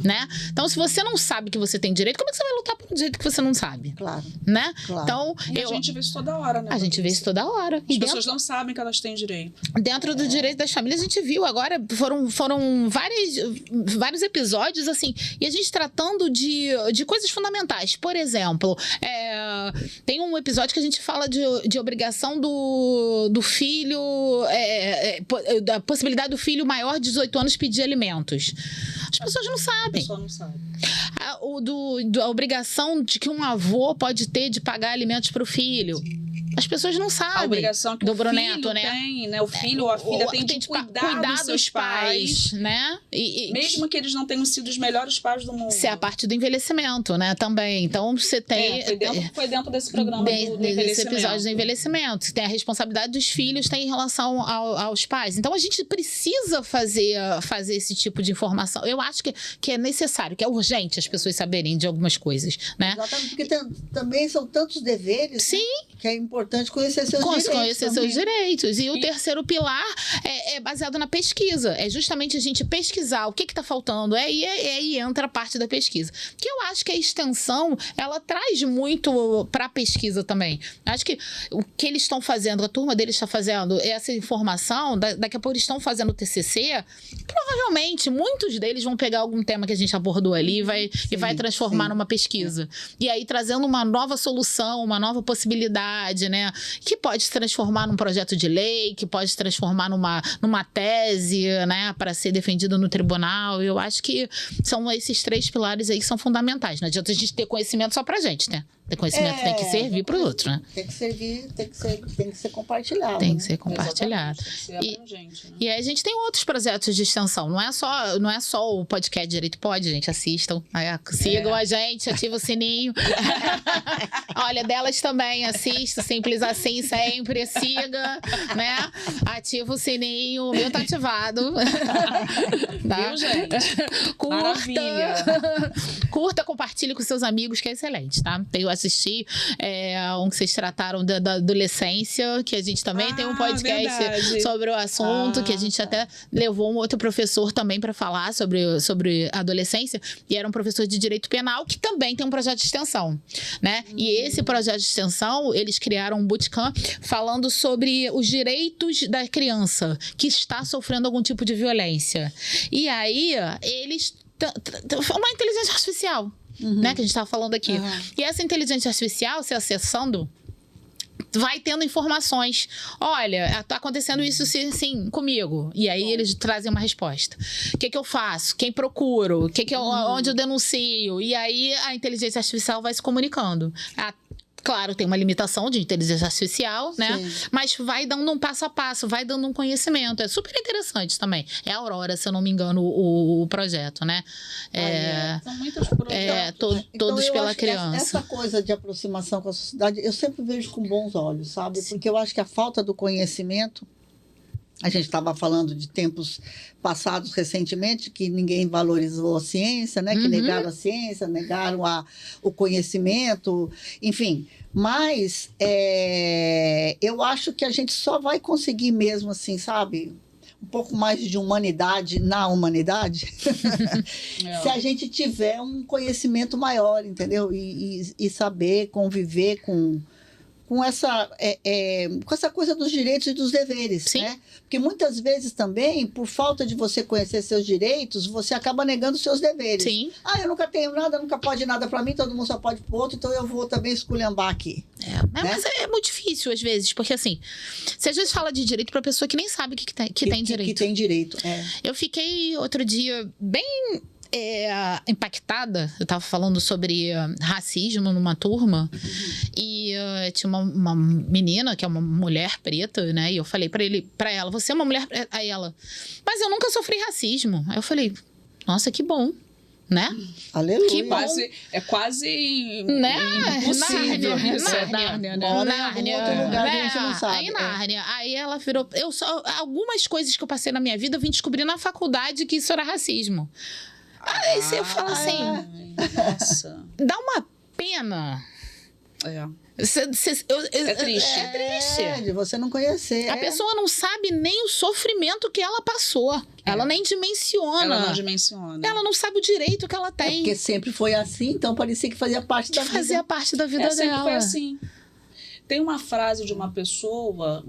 Né? Então, se você não sabe que você tem direito, como é que você vai lutar por um direito que você não sabe? Claro. Né? Claro. Então, E a gente vê isso toda hora, né? A gente vê isso toda hora. As pessoas não sabem que elas têm direito. Dentro do direito das famílias, a gente viu agora, foram vários episódios, assim, e a gente tratando de coisas fundamentais. Por exemplo, tem um episódio que a gente fala de obrigação do filho, da possibilidade do filho maior de 18 anos pedir alimentos. As pessoas não sabem. A pessoa não sabe. A obrigação de que um avô pode ter de pagar alimentos para o filho. As pessoas não sabem. A obrigação que do o filho Bruneto, né? tem, né? O filho ou a filha tem de cuidar dos pais, né? Mesmo que eles não tenham sido os melhores pais do mundo. Isso é a parte do envelhecimento, né? Também. Então, você tem... Foi dentro desse programa do envelhecimento. Desse episódio do envelhecimento. Você tem a responsabilidade dos filhos, tem em relação aos pais. Então, a gente precisa fazer esse tipo de informação. Eu acho que é necessário, que é urgente as pessoas saberem de algumas coisas, né? Exatamente, porque também são tantos deveres. Sim. Né? Que é importante conhecer seus direitos. Conhecer seus direitos. E o terceiro pilar é baseado na pesquisa. É justamente a gente pesquisar o que está faltando. E aí entra a parte da pesquisa. Que eu acho que a extensão, ela traz muito para a pesquisa também. Acho que o que eles estão fazendo, a turma deles está fazendo, essa informação, daqui a pouco eles estão fazendo o TCC, provavelmente muitos deles vão pegar algum tema que a gente abordou ali e vai transformar numa pesquisa. E aí trazendo uma nova solução, uma nova possibilidade, né? Que pode se transformar num projeto de lei, que pode se transformar numa tese, né? Para ser defendido no tribunal. Eu acho que são esses 3 pilares aí que são fundamentais. Não adianta a gente ter conhecimento só pra gente, né? Ter conhecimento tem que servir para os outros, né? Tem que servir, tem que ser compartilhado. Tem que ser compartilhado. Tem que ser abrangente, né? E aí a gente tem outros projetos de extensão. Não é só o podcast Direito Pode, gente. Assistam. Sigam a gente, ativa o sininho. Olha, delas também, assista. Simples assim, sempre. Siga, né? Ativa o sininho. O meu tá ativado. Tá? Viu, gente? Curta. Maravilha. Curta, compartilhe com seus amigos, que é excelente, tá? Eu assisti um que vocês trataram da adolescência, que a gente também tem um podcast sobre o assunto, que a gente até levou um outro professor também para falar sobre a adolescência, e era um professor de direito penal que também tem um projeto de extensão, né? E esse projeto de extensão, eles criaram um bootcamp falando sobre os direitos da criança que está sofrendo algum tipo de violência. E aí, eles... uma inteligência artificial, né, que a gente estava falando aqui. E essa inteligência artificial, se acessando, vai tendo informações. Olha, está acontecendo isso sim comigo. E aí eles trazem uma resposta. O que eu faço? Quem procuro? Onde eu denuncio? E aí a inteligência artificial vai se comunicando. Claro, tem uma limitação de inteligência artificial, né? Sim. Mas vai dando um passo a passo, vai dando um conhecimento. É super interessante também. É a Aurora, se eu não me engano, o projeto, né? São muitos projetos. Todos então, pela criança. Essa coisa de aproximação com a sociedade, eu sempre vejo com bons olhos, sabe? Sim. Porque eu acho que a falta do conhecimento... A gente estava falando de tempos passados recentemente, que ninguém valorizou a ciência, né? Que negaram a ciência, negaram o conhecimento, enfim. Mas eu acho que a gente só vai conseguir mesmo, assim, sabe? Um pouco mais de humanidade na humanidade, se a gente tiver um conhecimento maior, entendeu? E saber conviver com essa coisa dos direitos e dos deveres, Sim. né? Porque muitas vezes também, por falta de você conhecer seus direitos, você acaba negando seus deveres. Sim. Eu nunca tenho nada, nunca pode nada para mim, todo mundo só pode pro outro, então eu vou também esculhambar aqui. Né? Mas é muito difícil às vezes, porque assim, você às vezes fala de direito para pessoa que nem sabe que tem direito. Que tem direito, Eu fiquei outro dia bem... impactada. Eu tava falando sobre racismo numa turma e tinha uma menina que é uma mulher preta, né? E eu falei pra ela, você é uma mulher preta? Aí ela, mas eu nunca sofri racismo. Aí eu falei, nossa, que bom, né? Aleluia. Que bom. É quase Né? impossível. Nárnia, Nárnia, outro lugar que a gente não sabe. Aí Nárnia. Aí ela virou... Algumas coisas que eu passei na minha vida, eu vim descobrir na faculdade que isso era racismo. Aí você fala assim... Nossa. Dá uma pena. É. É triste. É triste. De você não conhecer. A pessoa não sabe nem o sofrimento que ela passou. Ela nem dimensiona. Ela não dimensiona. Ela não sabe o direito que ela tem. Porque sempre foi assim, então parecia que fazia parte da vida. Fazia parte da vida sempre dela. foi assim. Tem uma frase de uma pessoa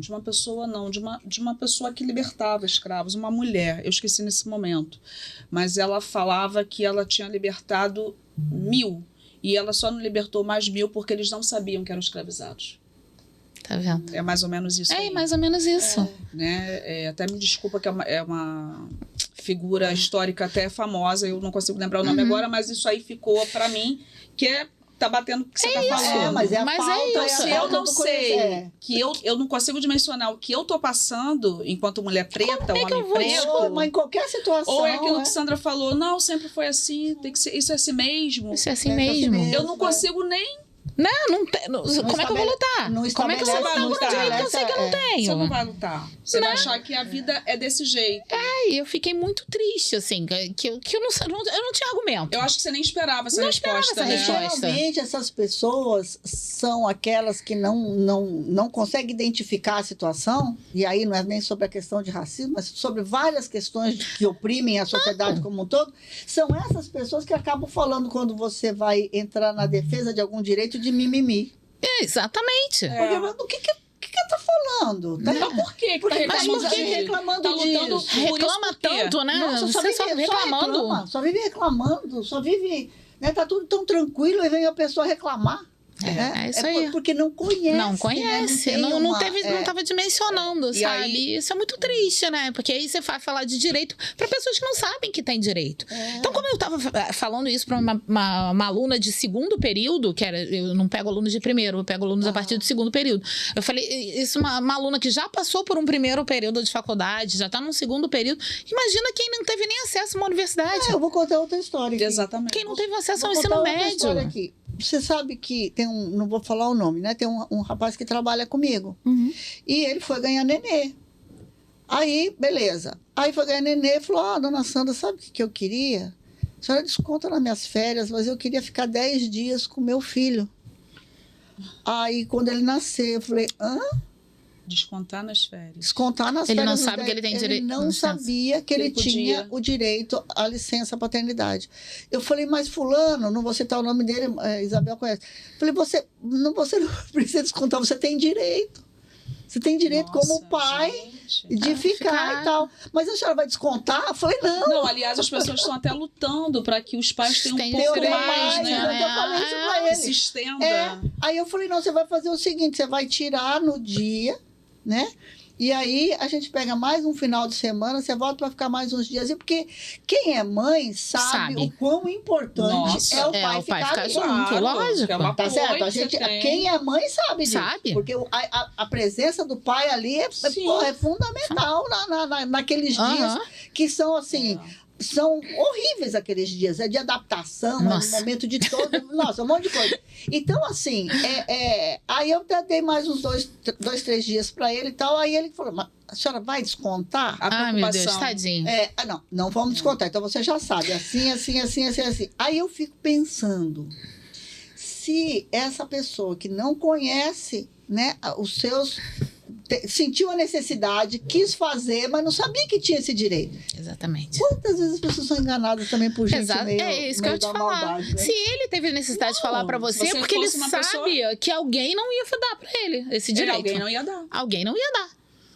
que libertava escravos, uma mulher, eu esqueci nesse momento, mas ela falava que ela tinha libertado 1000 e ela só não libertou mais 1000 porque eles não sabiam que eram escravizados. Tá vendo? É mais ou menos isso. É mais ou menos isso. Né? Até me desculpa que é uma figura histórica até famosa, eu não consigo lembrar o nome agora, mas isso aí ficou para mim, que tá batendo o que você tá falando. Mas é a Mas pauta, é isso. Se eu não sei que eu não consigo dimensionar o que eu tô passando enquanto mulher preta, Como é que eu homem vou preto, mas em qualquer situação. ou é aquilo que Sandra falou, não, sempre foi assim, tem que ser, isso é assim mesmo. Isso é assim É mesmo. assim mesmo. Eu não consigo nem. Né? Como é que eu vou lutar? Como é que eu vou lutar por um direito que eu sei que eu não tenho? Você não vai lutar. Você vai achar que a vida é desse jeito. E eu fiquei muito triste, assim, que eu não tinha argumento. Eu acho que você nem esperava essa Não resposta. esperava essa né? resposta. Geralmente essas pessoas são aquelas que não conseguem identificar a situação, e aí não é nem sobre a questão de racismo, mas sobre várias questões que oprimem a sociedade como um todo. São essas pessoas que acabam falando quando você vai entrar na defesa de algum direito de mimimi. Exatamente. Porque do que tá falando? Tá? Mas por quê? Porque Tá tá reclamando tá lutando disso. por isso Reclama por quê? tanto, né? Nossa, Você só vive reclamando. só vive reclamando, só vive... Né, tá tudo tão tranquilo e vem a pessoa reclamar. É isso aí. Porque não conhece. Não conhece, Né? não estava dimensionando, E sabe? aí- Isso é muito triste, né? Porque aí você vai falar de direito para pessoas que não sabem que tem direito. Então, como eu estava falando isso para uma aluna de segundo período, que era, eu não pego alunos de primeiro, eu pego alunos a partir do segundo período. Eu falei, isso uma aluna que já passou por um primeiro período de faculdade, já está num segundo período. Imagina quem não teve nem acesso a uma universidade. Eu vou contar outra história aqui. Exatamente. Quem não teve acesso ao Vou ensino contar outra médio. história aqui. Você sabe que tem não vou falar o nome, né? Tem um rapaz que trabalha comigo. Uhum. E ele foi ganhar nenê. Aí, beleza. Aí foi ganhar nenê e falou, dona Sandra, sabe o que eu queria? A senhora desconta nas minhas férias, mas eu queria ficar 10 dias com meu filho. Aí, quando ele nasceu, eu falei, Descontar nas férias. descontar nas Ele férias. não sabe que ele tem direito- Ele não licença. sabia que ele Ele podia. tinha o direito à licença paternidade. Eu falei, mas fulano, não vou citar o nome dele, Isabel conhece. Falei, você não precisa descontar, você tem direito. Você tem direito Nossa, como pai gente. de ficar e tal. Mas a senhora vai descontar? Eu falei, não. Não, aliás, as pessoas estão até lutando para que os pais tenham um Tem pouco direito, mais, mais, né? eu falei isso pra Que ele. se estenda. Aí eu falei, não, você vai fazer o seguinte, você vai tirar no dia, né? E aí a gente pega mais um final de semana, você volta para ficar mais uns dias. E porque quem é mãe sabe o quão importante Nossa, é o pai ficar ali. junto, lógico. que é uma Tá certo? coisa A gente, que tem. quem é mãe sabe disso. Sabe. Porque a presença do pai ali é fundamental naqueles Aham. dias que são assim. São horríveis aqueles dias, é de adaptação, é de Nossa. momento de todo. Nossa, um monte de coisa. Então, assim, aí eu dei mais uns 3 dias para ele e tal. Aí ele falou: mas a senhora vai descontar? A Meu Deus, preocupação. tadinho. Não vamos descontar. Então você já sabe, assim. Aí eu fico pensando, se essa pessoa que não conhece, né, os seus. Sentiu a necessidade, quis fazer, mas não sabia que tinha esse direito. Exatamente. Quantas vezes as pessoas são enganadas também por gente Exato. meio, É isso que eu meio ia te da falar. maldade, né? Se ele teve necessidade de falar pra você, se você porque ele fosse uma sabia que alguém não ia dar pra ele esse direito. Alguém não ia dar. Alguém não ia dar,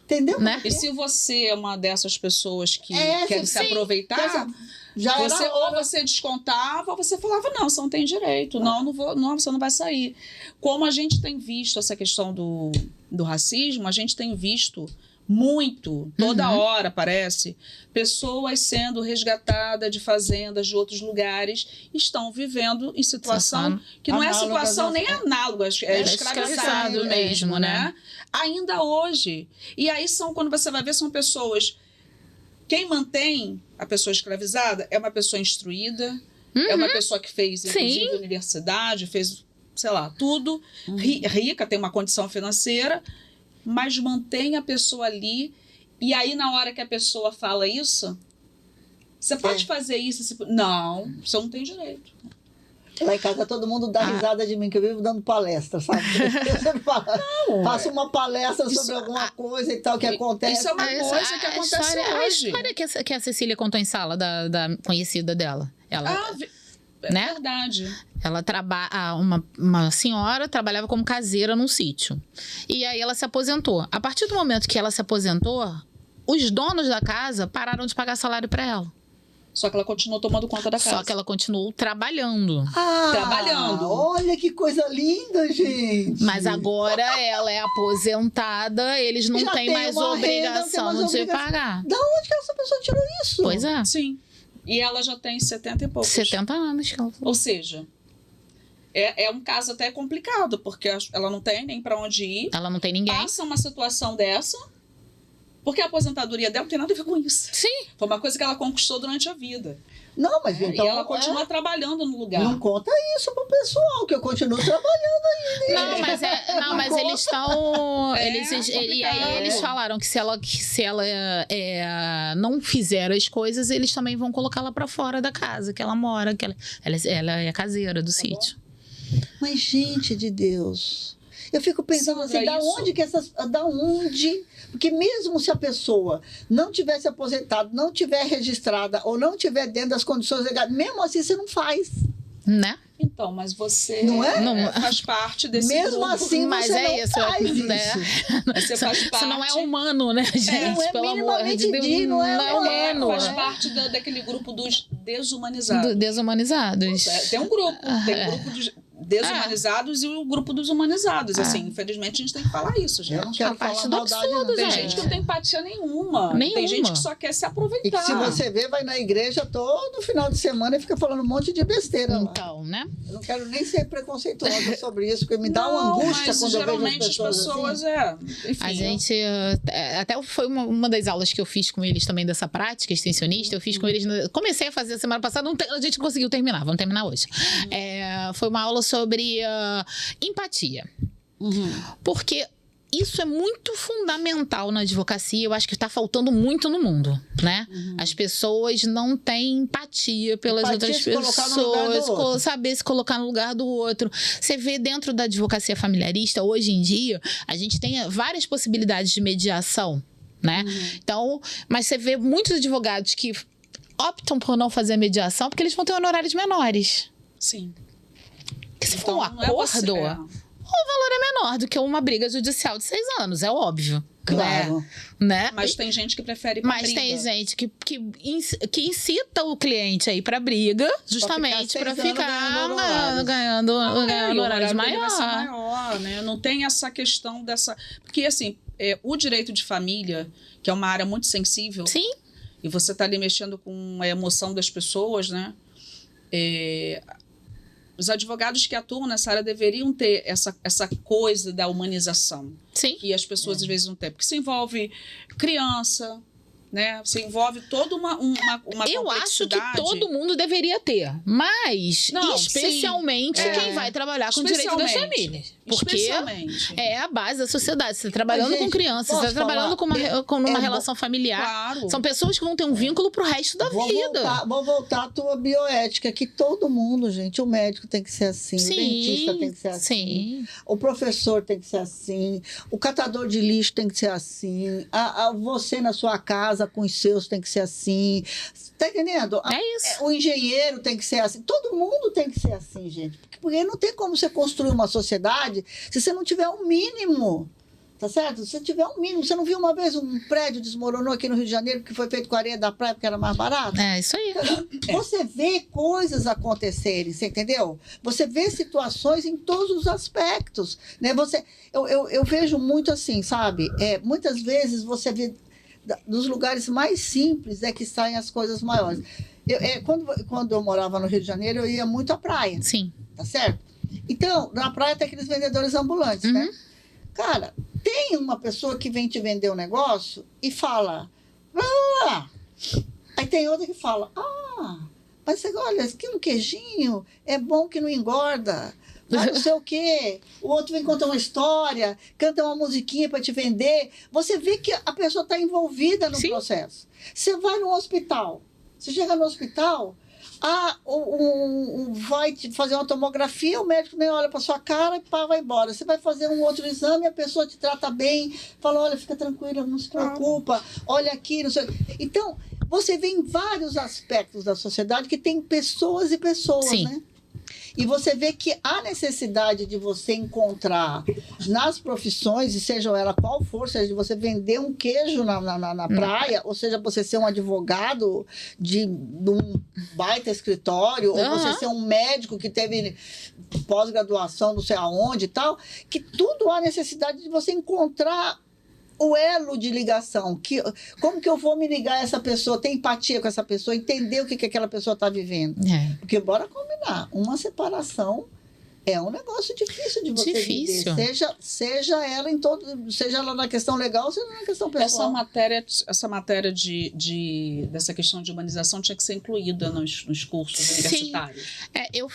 Entendeu? né? E se você é uma dessas pessoas que querem se sim. aproveitar, Já você, era ou você descontava, ou você falava, não, você não tem direito, não vou, não, você não vai sair. Como a gente tem visto essa questão do racismo, a gente tem visto muito, toda hora parece, pessoas sendo resgatadas de fazendas de outros lugares, estão vivendo em situação que não é Análogas situação nem análoga, é escravizado escravizado mesmo, mesmo, né? Ainda hoje. E aí quando você vai ver, são pessoas. Quem mantém a pessoa escravizada é uma pessoa instruída, É uma pessoa que fez, inclusive, universidade, fez, sei lá, tudo. Rica, tem uma condição financeira, mas mantém a pessoa ali. E aí, na hora que a pessoa fala isso, você pode fazer isso? Não, você não tem direito. Lá em casa todo mundo dá risada de mim, que eu vivo dando palestra, sabe? Eu sempre faço uma palestra sobre alguma coisa e tal que acontece. Isso é uma coisa que acontece hoje. A história que a Cecília contou em sala, da conhecida dela. Ela, é né? verdade. Ela trabalha, uma senhora trabalhava como caseira num sítio. E aí ela se aposentou. A partir do momento que ela se aposentou, os donos da casa pararam de pagar salário para ela. Só que ela continuou tomando conta da casa. Só que ela continuou trabalhando. Trabalhando. Olha que coisa linda, gente. Mas agora ela é aposentada, eles não têm mais obrigação de pagar. Da onde que essa pessoa tirou isso? Pois é. Sim. E ela já tem 70 e poucos. 70 anos. Ou seja, é um caso até complicado, porque ela não tem nem para onde ir. Ela não tem ninguém. Passa uma situação dessa, porque a aposentadoria dela não tem nada a ver com isso. Sim. Foi uma coisa que ela conquistou durante a vida. Não, mas então... E ela continua trabalhando no lugar. Não conta isso pro pessoal, que eu continuo trabalhando ainda. Não, mas eles estão... complicado. E aí eles falaram que se ela não fizer as coisas, eles também vão colocá-la pra fora da casa que ela mora. Que ela é caseira do sítio. Mas, gente de Deus... Eu fico pensando assim, da onde... Porque mesmo se a pessoa não tivesse aposentado, não tiver registrada ou não tiver dentro das condições legais, mesmo assim você não faz. Né? Então, mas você não é? Faz parte desse mesmo grupo. assim, mas você é não isso, faz isso. Você faz parte... Isso não é humano, né, gente? Não é Pelo amor de Deus, não é humano. Faz parte daquele grupo dos desumanizados. Desumanizados. Tem um grupo. Tem um grupo dos desumanizados e o grupo dos humanizados. Assim, infelizmente, a gente tem que falar isso, gente. Eu não quero falar parte do maldade, absurdo, não. Tem gente que não tem empatia nenhuma. Tem gente que só quer se E aproveitar. que se você vê, vai na igreja todo final de semana e fica falando um monte de besteira lá. Então, né? Eu não quero nem ser preconceituosa sobre isso, porque me dá uma angústia quando eu vejo as pessoas assim. Enfim, a gente... Até foi uma das aulas que eu fiz com eles também dessa prática extensionista. Eu fiz com eles... Comecei a fazer a semana passada, a gente conseguiu terminar. Vamos terminar hoje. Foi uma aula sobre empatia. Porque isso é muito fundamental na advocacia. Eu acho que está faltando muito no mundo, né? As pessoas não têm empatia pelas outras pessoas, saber se colocar no lugar do outro. Você vê dentro da advocacia familiarista, hoje em dia, a gente tem várias possibilidades de mediação, né? Então, mas você vê muitos advogados que optam por não fazer a mediação porque eles vão ter honorários menores. Sim. Porque se for um Então, acordo, o valor é menor do que uma briga judicial de 6 anos, é óbvio. Claro. Né? Mas tem gente que prefere ir pra briga. Tem gente que incita o cliente aí pra briga, justamente pra ficar ganhando horários maior, né? Não tem essa questão dessa... Porque, assim, o direito de família, que é uma área muito sensível... Sim. E você tá ali mexendo com a emoção das pessoas, né? Os advogados que atuam nessa área deveriam ter essa coisa da humanização. Sim. Que as pessoas às vezes não têm. Porque se envolve criança, né? Se envolve toda uma Eu acho que complexidade. todo mundo deveria ter. Mas, Não, especialmente quem vai trabalhar com o direito das famílias. Porque é a base da sociedade. Você está trabalhando com crianças, você está trabalhando com uma relação familiar. Claro. São pessoas que vão ter um vínculo pro resto da vida. Vou voltar à tua bioética, que todo mundo, gente, o médico tem que ser assim, o dentista tem que ser assim, o professor tem que ser assim, o catador de lixo tem que ser assim, você na sua casa com os seus tem que ser assim. Tá entendendo? É isso. O engenheiro tem que ser assim. Todo mundo tem que ser assim, gente. Porque não tem como você construir uma sociedade se você não tiver um mínimo. Tá certo? Se você tiver um mínimo. Você não viu uma vez um prédio desmoronou aqui no Rio de Janeiro que foi feito com areia da praia porque era mais barato? É, isso aí. Você vê coisas acontecerem, você entendeu? Você vê situações em todos os aspectos. Né? Eu vejo muito assim, sabe? Muitas vezes você vê dos lugares mais simples é que saem as coisas maiores. Quando eu morava no Rio de Janeiro, eu ia muito à praia. Sim. Tá certo? Então, na praia tem aqueles vendedores ambulantes, né? Cara, tem uma pessoa que vem te vender um negócio e fala... Aí tem outra que fala... Mas você olha, aqui um queijinho é bom que não engorda. Ah, não sei o quê. O outro vem contar uma história, canta uma musiquinha para te vender. Você vê que a pessoa está envolvida no processo. Você vai no hospital. Você chega no hospital, vai te fazer uma tomografia, o médico nem olha para sua cara e pá, vai embora. Você vai fazer um outro exame, a pessoa te trata bem, fala, olha, fica tranquila, não se preocupa, olha aqui, não sei. Então, você vê em vários aspectos da sociedade que tem pessoas e pessoas, né? E você vê que a necessidade de você encontrar nas profissões, e seja ela qual for, seja de você vender um queijo na praia, ou seja, você ser um advogado de um baita escritório, ou você ser um médico que teve pós-graduação não sei aonde e tal, que tudo há necessidade de você encontrar o elo de ligação. Como que eu vou me ligar a essa pessoa, ter empatia com essa pessoa, entender o que aquela pessoa está vivendo. Porque, bora combinar, uma separação é um negócio difícil de você viver. Seja ela em todo, seja ela na questão legal, seja na questão pessoal. Essa matéria dessa questão de humanização tinha que ser incluída nos cursos universitários. Eu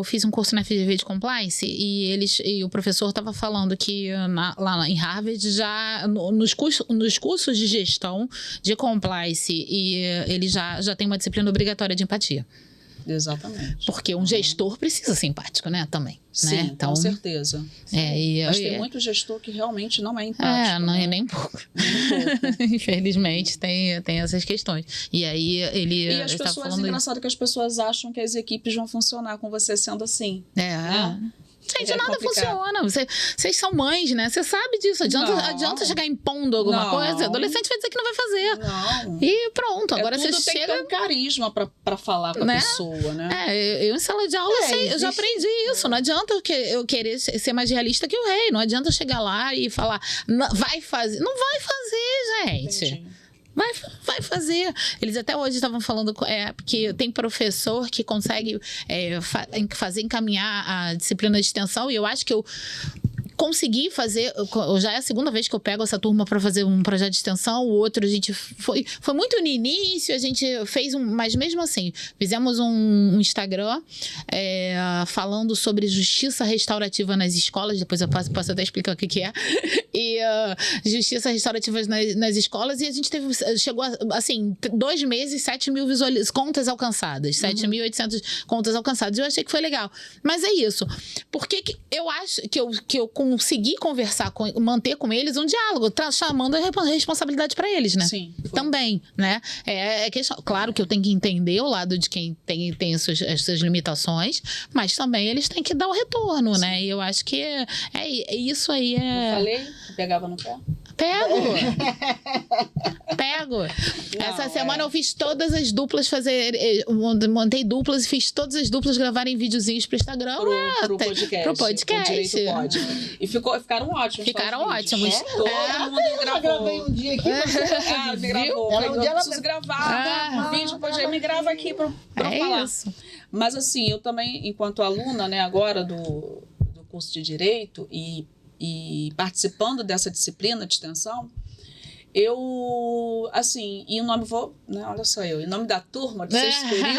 fiz um curso na FGV de Compliance e o professor estava falando que lá em Harvard, já nos cursos de gestão de Compliance, ele já tem uma disciplina obrigatória de empatia. Exatamente. Porque um gestor precisa ser empático, né? Também. Sim, né? Então, com certeza. Mas tem muito gestor que realmente não é empático. Não é nem pouco. Infelizmente, tem essas questões. E aí, E as pessoas, engraçado que as pessoas acham que as equipes vão funcionar com você sendo assim. Gente, nada funciona. Vocês são mães, né? Você sabe disso. Adianta chegar impondo alguma coisa? Adolescente vai dizer que não vai fazer. Não. E pronto. Agora você tem que ter um carisma pra falar com a pessoa, né? Eu em sala de aula eu já aprendi isso. Não adianta eu querer ser mais realista que o rei. Não adianta eu chegar lá e falar, vai fazer. Não vai fazer, gente. Entendi. Vai fazer. Eles até hoje estavam falando que tem professor que consegue encaminhar a disciplina de extensão, e eu acho que eu consegui fazer, já é a segunda vez que eu pego essa turma para fazer um projeto de extensão. O outro a gente foi muito no início, a gente fez mas mesmo assim, fizemos um Instagram falando sobre justiça restaurativa nas escolas. Depois eu posso até explicar o que é. E justiça restaurativa nas escolas, e a gente chegou a, assim, 2 meses, 7.000 contas alcançadas, 7.800 contas alcançadas. Eu achei que foi legal. Mas é isso. Porque eu acho que eu consegui manter com eles um diálogo, chamando a responsabilidade para eles, né? Sim. Também, né? Claro que eu tenho que entender o lado de quem tem as suas limitações, mas também eles têm que dar o retorno, né? E eu acho que isso aí Eu falei? Pegava no pé? Pego. Essa semana eu fiz todas as duplas montei duplas e fiz todas as duplas gravarem videozinhos pro Instagram. Pro podcast. Pro podcast. E ficaram ótimos. Ficaram ótimos. Todo mundo gravou. Eu gravei um dia aqui. Me gravou. Eu preciso gravar. Um vídeo, me grava aqui pra falar. Isso. Mas assim, eu também, enquanto aluna, né, agora do curso de Direito e participando dessa disciplina de extensão, eu, assim, em nome em nome da turma do 6º período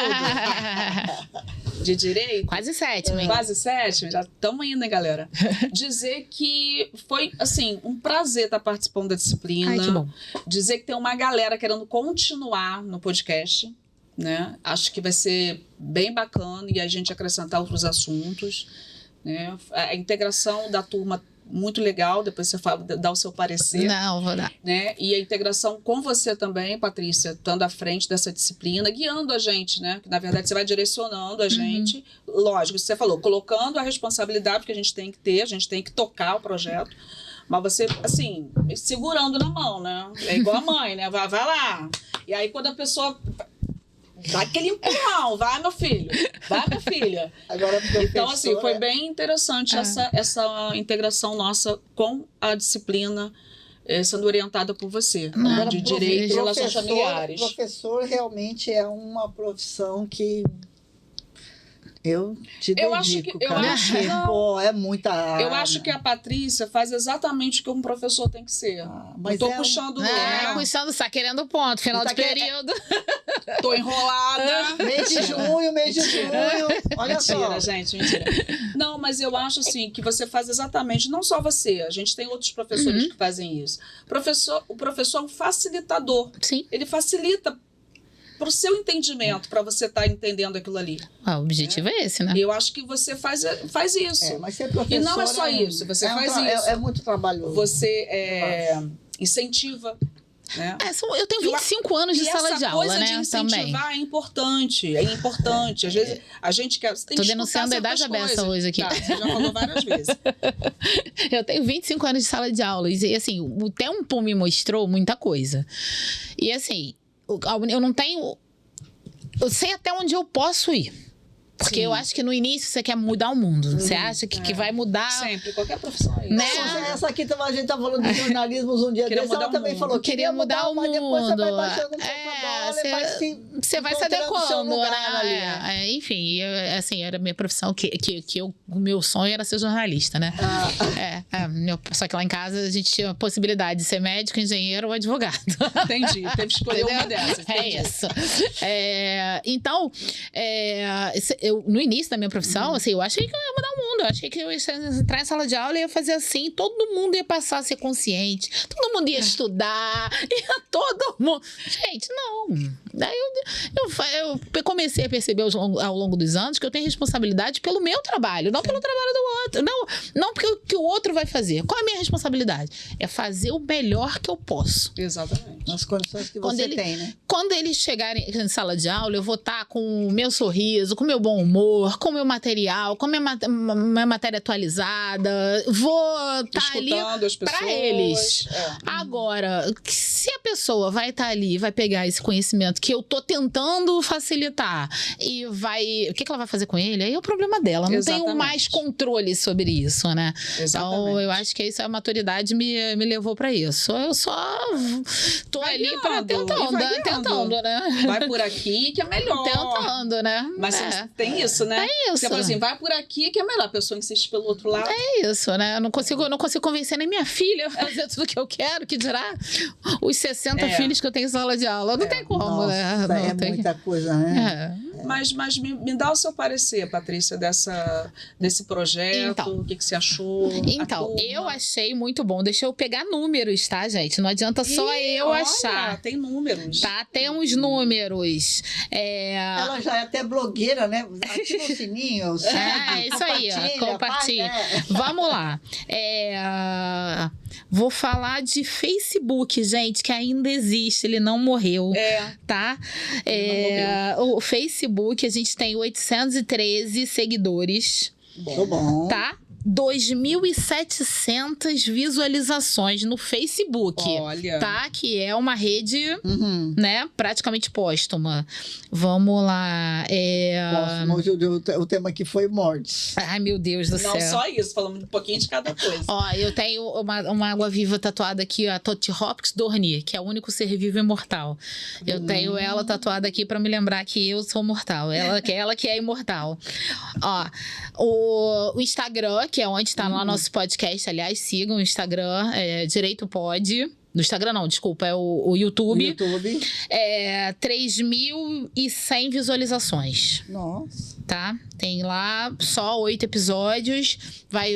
de Direito. Quase 7º, hein? Quase 7º, já estamos indo, hein, galera? Dizer que foi, assim, um prazer estar participando da disciplina. Ai, que bom. Dizer que tem uma galera querendo continuar no podcast, né? Acho que vai ser bem bacana e a gente acrescentar outros assuntos, né? A integração da turma, muito legal, depois você dá o seu parecer. Não, vou dar. Né? E a integração com você também, Patrícia, estando à frente dessa disciplina, guiando a gente, né? Que, na verdade, você vai direcionando a gente. Lógico, você falou, colocando a responsabilidade que a gente tem que ter, a gente tem que tocar o projeto, mas você, assim, segurando na mão, né? É igual a mãe, né? Vai lá. E aí, quando a pessoa... Dá aquele empurrão, vai, meu filho, vai, minha filha. Agora, então, assim, foi bem interessante essa integração nossa com a disciplina sendo orientada por você, né, de Direito e Relações Familiares. Professor realmente é uma profissão que Eu te Eu acho dedico, que- eu cara. acho- Porque, não. pô, é muita... Eu acho que a Patrícia faz exatamente o que um professor tem que ser. mas Tô é um- puxando, Puxando, tá querendo ponto, final Tá de querendo- período. tô enrolada. Mês de junho, mês de junho. Olha só. Mentira, gente, mentira. Não, mas eu acho assim que você faz exatamente, não só você, a gente tem outros professores que fazem isso. O professor é um facilitador. Sim. Ele facilita para o seu entendimento, para você estar entendendo aquilo ali. O objetivo é esse, né? E eu acho que você faz isso. Mas ser professor E não é só isso, você faz isso. É muito trabalhoso. Você incentiva, né? Eu tenho 25 anos de E sala essa de aula, coisa né? de incentivar Também. é importante. É importante. Às vezes a gente quer. Você tem Tô que denunciando a escutar idade certas aberta coisas. hoje aqui. Tá, você já falou várias vezes. Eu tenho 25 anos de sala de aula. E assim, o tempo me mostrou muita coisa. E assim, eu não tenho. Eu sei até onde eu posso ir. Porque Sim. eu acho que no início você quer mudar o mundo. Você acha que vai mudar. Sempre, qualquer profissão aí. Né? Essa aqui também, a gente tá falando de jornalismo um dia Queria desse, ela mudar o também mundo. falou que Queria mudar o mas depois você vai mundo. baixando um pouco a bola e vai Você vai se encontrando o seu adequando, lugar ali, né? Enfim, assim, era a minha profissão, o meu sonho era ser jornalista, né? Só que lá em casa a gente tinha a possibilidade de ser médico, engenheiro ou advogado. Entendi. Teve que escolher uma dessas. É entendi. isso. Então, no início da minha profissão, assim, eu achei que eu ia mudar o mundo. Eu achei que eu ia entrar em sala de aula e ia fazer assim, todo mundo ia passar a ser consciente, todo mundo ia estudar, ia todo mundo... Gente, não. Daí eu comecei a perceber ao longo dos anos que eu tenho responsabilidade pelo meu trabalho, não pelo trabalho do outro. Não porque o que o outro vai fazer. Qual é a minha responsabilidade? É fazer o melhor que eu posso. Exatamente. nas condições que Quando você ele- tem, né? Quando eles chegarem em sala de aula, eu vou estar com o meu sorriso, com o meu bom humor, com o meu material, com a minha matéria atualizada. Vou estar ali Escutando as pessoas. para eles. É. Agora, se a pessoa vai estar ali, vai pegar esse conhecimento que eu tô tentando facilitar e vai... O que ela vai fazer com ele? Aí é o problema dela. Não tenho Exatamente. mais controle sobre isso, né? Então, Exatamente. eu acho que isso, a maturidade me levou para isso. Eu só tô Vai ali para guiando, tentando, e vai guiando. tentando, né? Vai por aqui que é melhor. Tentando, né? Mas tem isso, né? É isso. Você fala assim, vai por aqui que é melhor. A pessoa insiste pelo outro lado. É isso, né? Eu não consigo convencer nem minha filha a fazer tudo que eu quero, que dirá os 60 É. filhos que eu tenho em sala de aula. Não tem como, Nossa, né? Não é tem. muita coisa, né? É. Mas me dá o seu parecer, Patrícia, desse projeto. Então. O que você achou? a Então, turma. eu achei muito bom. Deixa eu pegar números, tá, gente? Não adianta só Ih, eu olha, achar. Tem números. Tá? Temos números. Ela já é até blogueira, né? Ativa o sininho, segue, É isso aí, ó, compartilha. faz, Vamos lá. Vou falar de Facebook, gente, que ainda existe, ele não morreu. Tá? O Facebook, a gente tem 813 seguidores, Muito bom. tá? 2.700 visualizações no Facebook, Olha. tá? Que é uma rede, Uhum. né, praticamente póstuma. Vamos lá. Próximo, hoje o tema aqui foi mortes. Ai, meu Deus do Não céu. só isso, falamos um pouquinho de cada coisa. Ó, eu tenho uma água-viva tatuada aqui, a Toti Hopkins Dornier, que é o único ser vivo imortal. Eu tenho ela tatuada aqui pra me lembrar que eu sou mortal. Ela que é imortal. Ó, o Instagram, que é onde tá lá nosso podcast, aliás, sigam o Instagram, Direito Pode. No Instagram não, desculpa, é o YouTube. YouTube. 3.100 visualizações. Nossa. Tá? Tem lá só 8 episódios.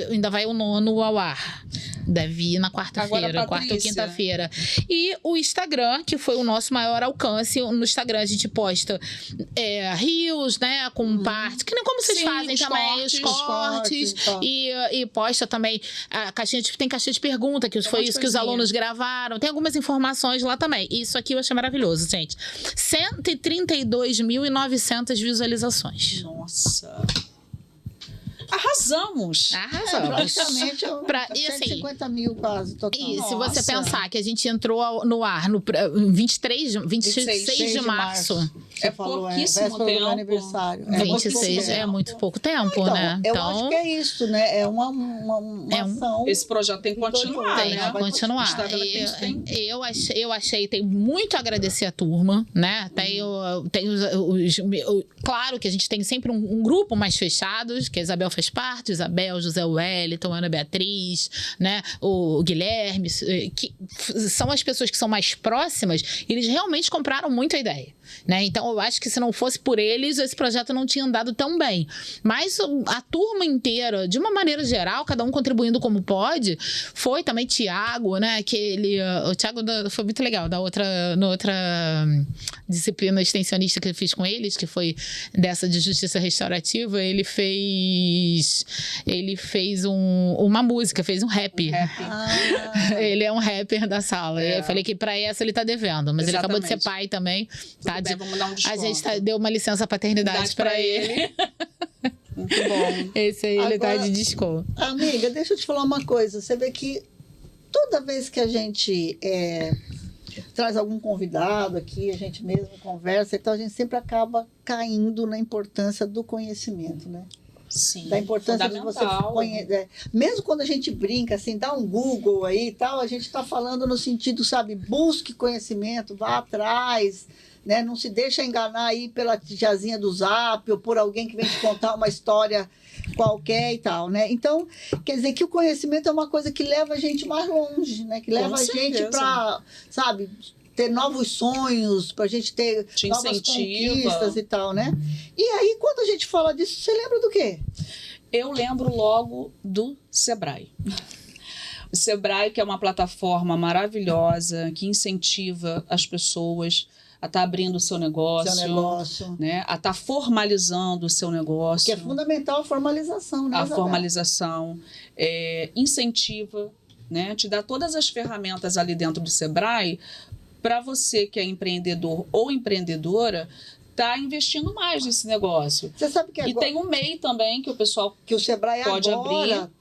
Ainda vai o 9º ao ar. Deve ir na quarta-feira, Agora, quarta ou Patrícia. quinta-feira. E o Instagram, que foi o nosso maior alcance. No Instagram a gente posta reels, né? Com partes. Que nem como vocês Sim, fazem os também, os cortes. tá. E posta também a caixinha tem caixinha de pergunta, que foi umas isso que os coisinhas. alunos gravaram. Tem algumas informações lá também. Isso aqui eu achei maravilhoso, gente. 132.900 visualizações. Nossa. Arrasamos. Arrasamos. Praticamente E assim, 150 mil quase total. E se você Nossa. pensar que a gente entrou no ar no 26 de março. Você falou, pouquíssimo véspera do tempo. meu aniversário. 26 é muito pouco tempo, Então, né? eu acho que é isso, né? É uma ação. Esse projeto tem que continuar, Tem né? que continuar. Está vendo que a gente tem- Eu achei, tem muito a agradecer a turma, né? Tem claro que a gente tem sempre um grupo mais fechado, que a Isabel faz parte, Isabel, José Wellington, Ana Beatriz, né? O Guilherme, que são as pessoas que são mais próximas, eles realmente compraram muito a ideia, né? Então eu acho que se não fosse por eles, esse projeto não tinha andado tão bem. Mas a turma inteira, de uma maneira geral, cada um contribuindo como pode, foi também Tiago, né? O Tiago foi muito legal, na outra disciplina extensionista que eu fiz com eles, que foi dessa de justiça restaurativa, ele fez uma música, fez um rap. Ele é um rapper da sala. Eu falei que pra essa ele tá devendo, mas ele acabou de ser pai também. Tá? Bem, vamos dar um desconto. A gente deu uma licença paternidade pra ele. Muito bom. Esse aí ele tá de desconto. Amiga, deixa eu te falar uma coisa. Você vê que toda vez que a gente traz algum convidado aqui, a gente mesmo conversa, então a gente sempre acaba caindo na importância do conhecimento, né? Sim, Da importância de você conhecer. Mesmo quando a gente brinca, assim, dá um Google aí e tal, a gente está falando no sentido, sabe, busque conhecimento, vá atrás, né? Não se deixa enganar aí pela tiazinha do Zap ou por alguém que vem te contar uma história qualquer e tal, né? Então, quer dizer que o conhecimento é uma coisa que leva a gente mais longe, né? Que leva a gente para, sabe, ter novos sonhos, para a gente ter novas conquistas e tal, né? E aí, quando a gente fala disso, você lembra do quê? Eu lembro logo do Sebrae. O Sebrae, que é uma plataforma maravilhosa, que incentiva as pessoas a estar abrindo o seu negócio, né? A estar formalizando o seu negócio. Porque é fundamental a formalização, né, A Isabel? formalização incentiva, né? Te dá todas as ferramentas ali dentro do Sebrae para você que é empreendedor ou empreendedora tá investindo mais nesse negócio. Você sabe que agora, e tem o MEI também, que o pessoal que o Sebrae pode agora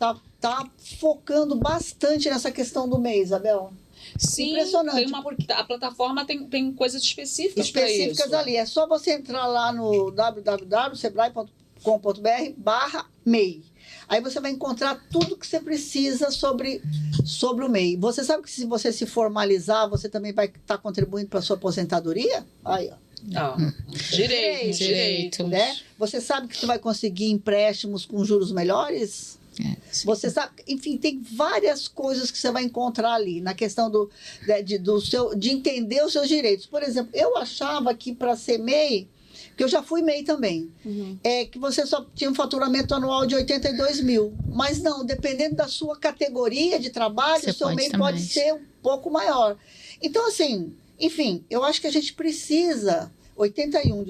tá focando bastante nessa questão do MEI, Isabel. Sim, impressionante. A plataforma tem coisas específicas para isso. Específicas ali. É só você entrar lá no www.sebrae.com.br/MEI. Aí você vai encontrar tudo que você precisa sobre o MEI. Você sabe que se você se formalizar, você também vai estar contribuindo para a sua aposentadoria? Aí, ó. Direito. Né? Você sabe que você vai conseguir empréstimos com juros melhores? Você sabe, enfim, tem várias coisas que você vai encontrar ali na questão de entender os seus direitos. Por exemplo, eu achava que para ser MEI, que eu já fui MEI também, que você só tinha um faturamento anual de 82 mil. Mas não, dependendo da sua categoria de trabalho, o seu MEI pode ser um pouco maior. Então, assim, enfim, eu acho que a gente precisa... 81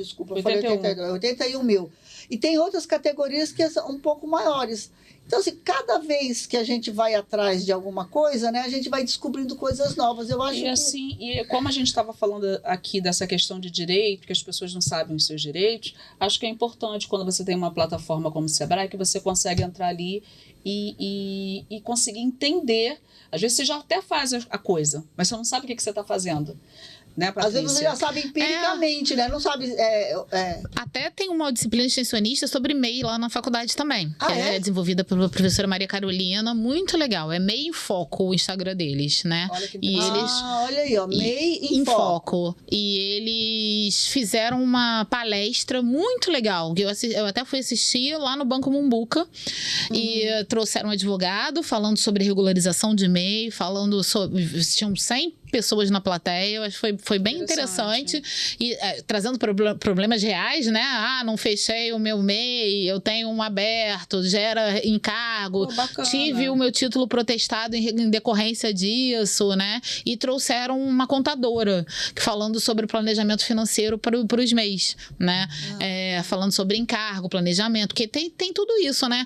mil. E tem outras categorias que são um pouco maiores. Então, assim, cada vez que a gente vai atrás de alguma coisa, né, a gente vai descobrindo coisas novas. Eu acho e como a gente estava falando aqui dessa questão de direito, que as pessoas não sabem os seus direitos, acho que é importante quando você tem uma plataforma como o Sebrae, que você consegue entrar ali e conseguir entender. Às vezes você já até faz a coisa, mas você não sabe o que você está fazendo. Né, Patrícia? Às vezes você já sabe empiricamente, né? Não sabe... Até tem uma disciplina extensionista sobre MEI lá na faculdade também. Que é desenvolvida pela professora Maria Carolina. Muito legal. É MEI em Foco o Instagram deles, né? Olha que olha aí, ó. MEI em Foco. E eles fizeram uma palestra muito legal. Eu até fui assistir lá no Banco Mumbuca. E trouxeram um advogado falando sobre regularização de MEI, falando sobre... Tinham 100 pessoas na plateia, eu acho que foi bem interessante e trazendo problemas reais, né? Não fechei o meu MEI, eu tenho um aberto, gera encargo, tive o meu título protestado em decorrência disso, né? E trouxeram uma contadora falando sobre planejamento financeiro para os MEIs, né? Falando sobre encargo, planejamento, porque tem tudo isso, né?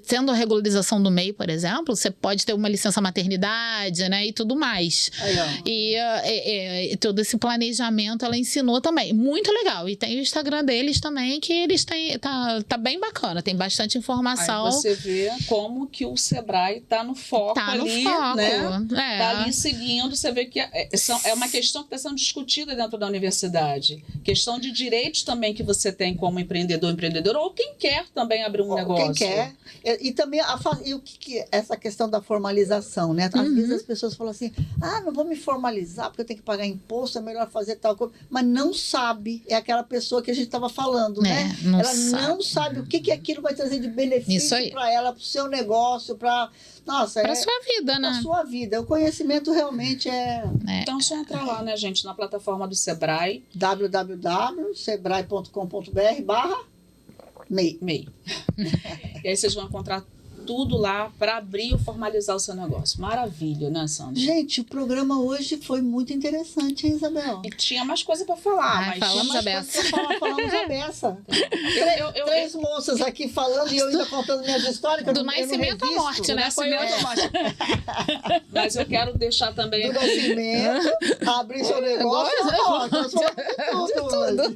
Tendo a regularização do MEI, por exemplo, você pode ter uma licença maternidade, né? E tudo mais. Aí, ó. E todo esse planejamento ela ensinou também. Muito legal. E tem o Instagram deles também, que eles têm. Tá bem bacana, tem bastante informação. Aí você vê como que o Sebrae tá no foco ali, né? Tá ali seguindo, você vê que é uma questão que está sendo discutida dentro da universidade. Questão de direitos também que você tem como empreendedora, ou quem quer também abrir um negócio. Quem quer. E também o que essa questão da formalização, né? Às vezes as pessoas falam assim, não vou me formalizar porque eu tenho que pagar imposto, é melhor fazer tal coisa. Mas não sabe, é aquela pessoa que a gente estava falando, né? Ela não sabe o que aquilo vai trazer de benefício para ela, para o seu negócio, para... Nossa, para sua vida, né? Para sua vida. O conhecimento realmente Então, só entrar lá, né, gente, na plataforma do Sebrae. www.sebrae.com.br/MEI. E aí vocês vão encontrar tudo lá para abrir ou formalizar o seu negócio. Maravilha, né, Sandra? Gente, o programa hoje foi muito interessante, hein, Isabel? E tinha mais coisa para falar, mas falamos a beça. Falamos a beça. Três moças aqui falando e eu ainda contando minhas histórias. Do nascimento à morte, né? Mas eu quero deixar também... Do nascimento, abrir seu negócio, tudo.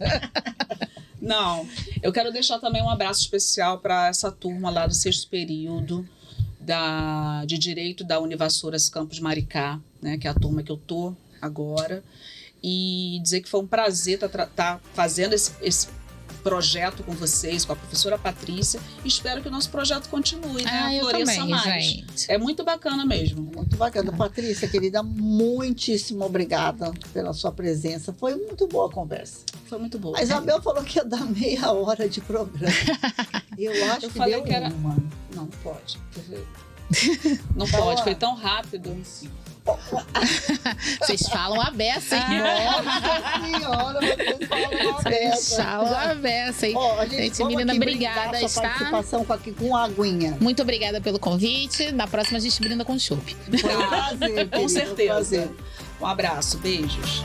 Não, eu quero deixar também um abraço especial para essa turma lá do 6º período de Direito da Univassouras Campus Maricá, né, que é a turma que eu tô agora, e dizer que foi um prazer estar fazendo esse projeto com vocês, com a professora Patrícia, e espero que o nosso projeto continue, né? Floresça também, mais. gente. É muito bacana mesmo. Muito bacana. Patrícia, querida, muitíssimo obrigada pela sua presença. Foi muito boa a conversa. Foi muito boa. A Isabel falou que ia dar meia hora de programa. Eu acho que falei deu que era... uma. Não pode. Não pode, foi tão rápido. Vocês falam a beça, hein? Nossa senhora, vocês falam a beça. Vocês falam a beça, hein? Gente, menina, obrigada. A sua participação com a aguinha. Muito obrigada pelo convite. Na próxima a gente brinda com chopp. Foi um prazer, Com certeza. Um prazer. Um abraço, beijos.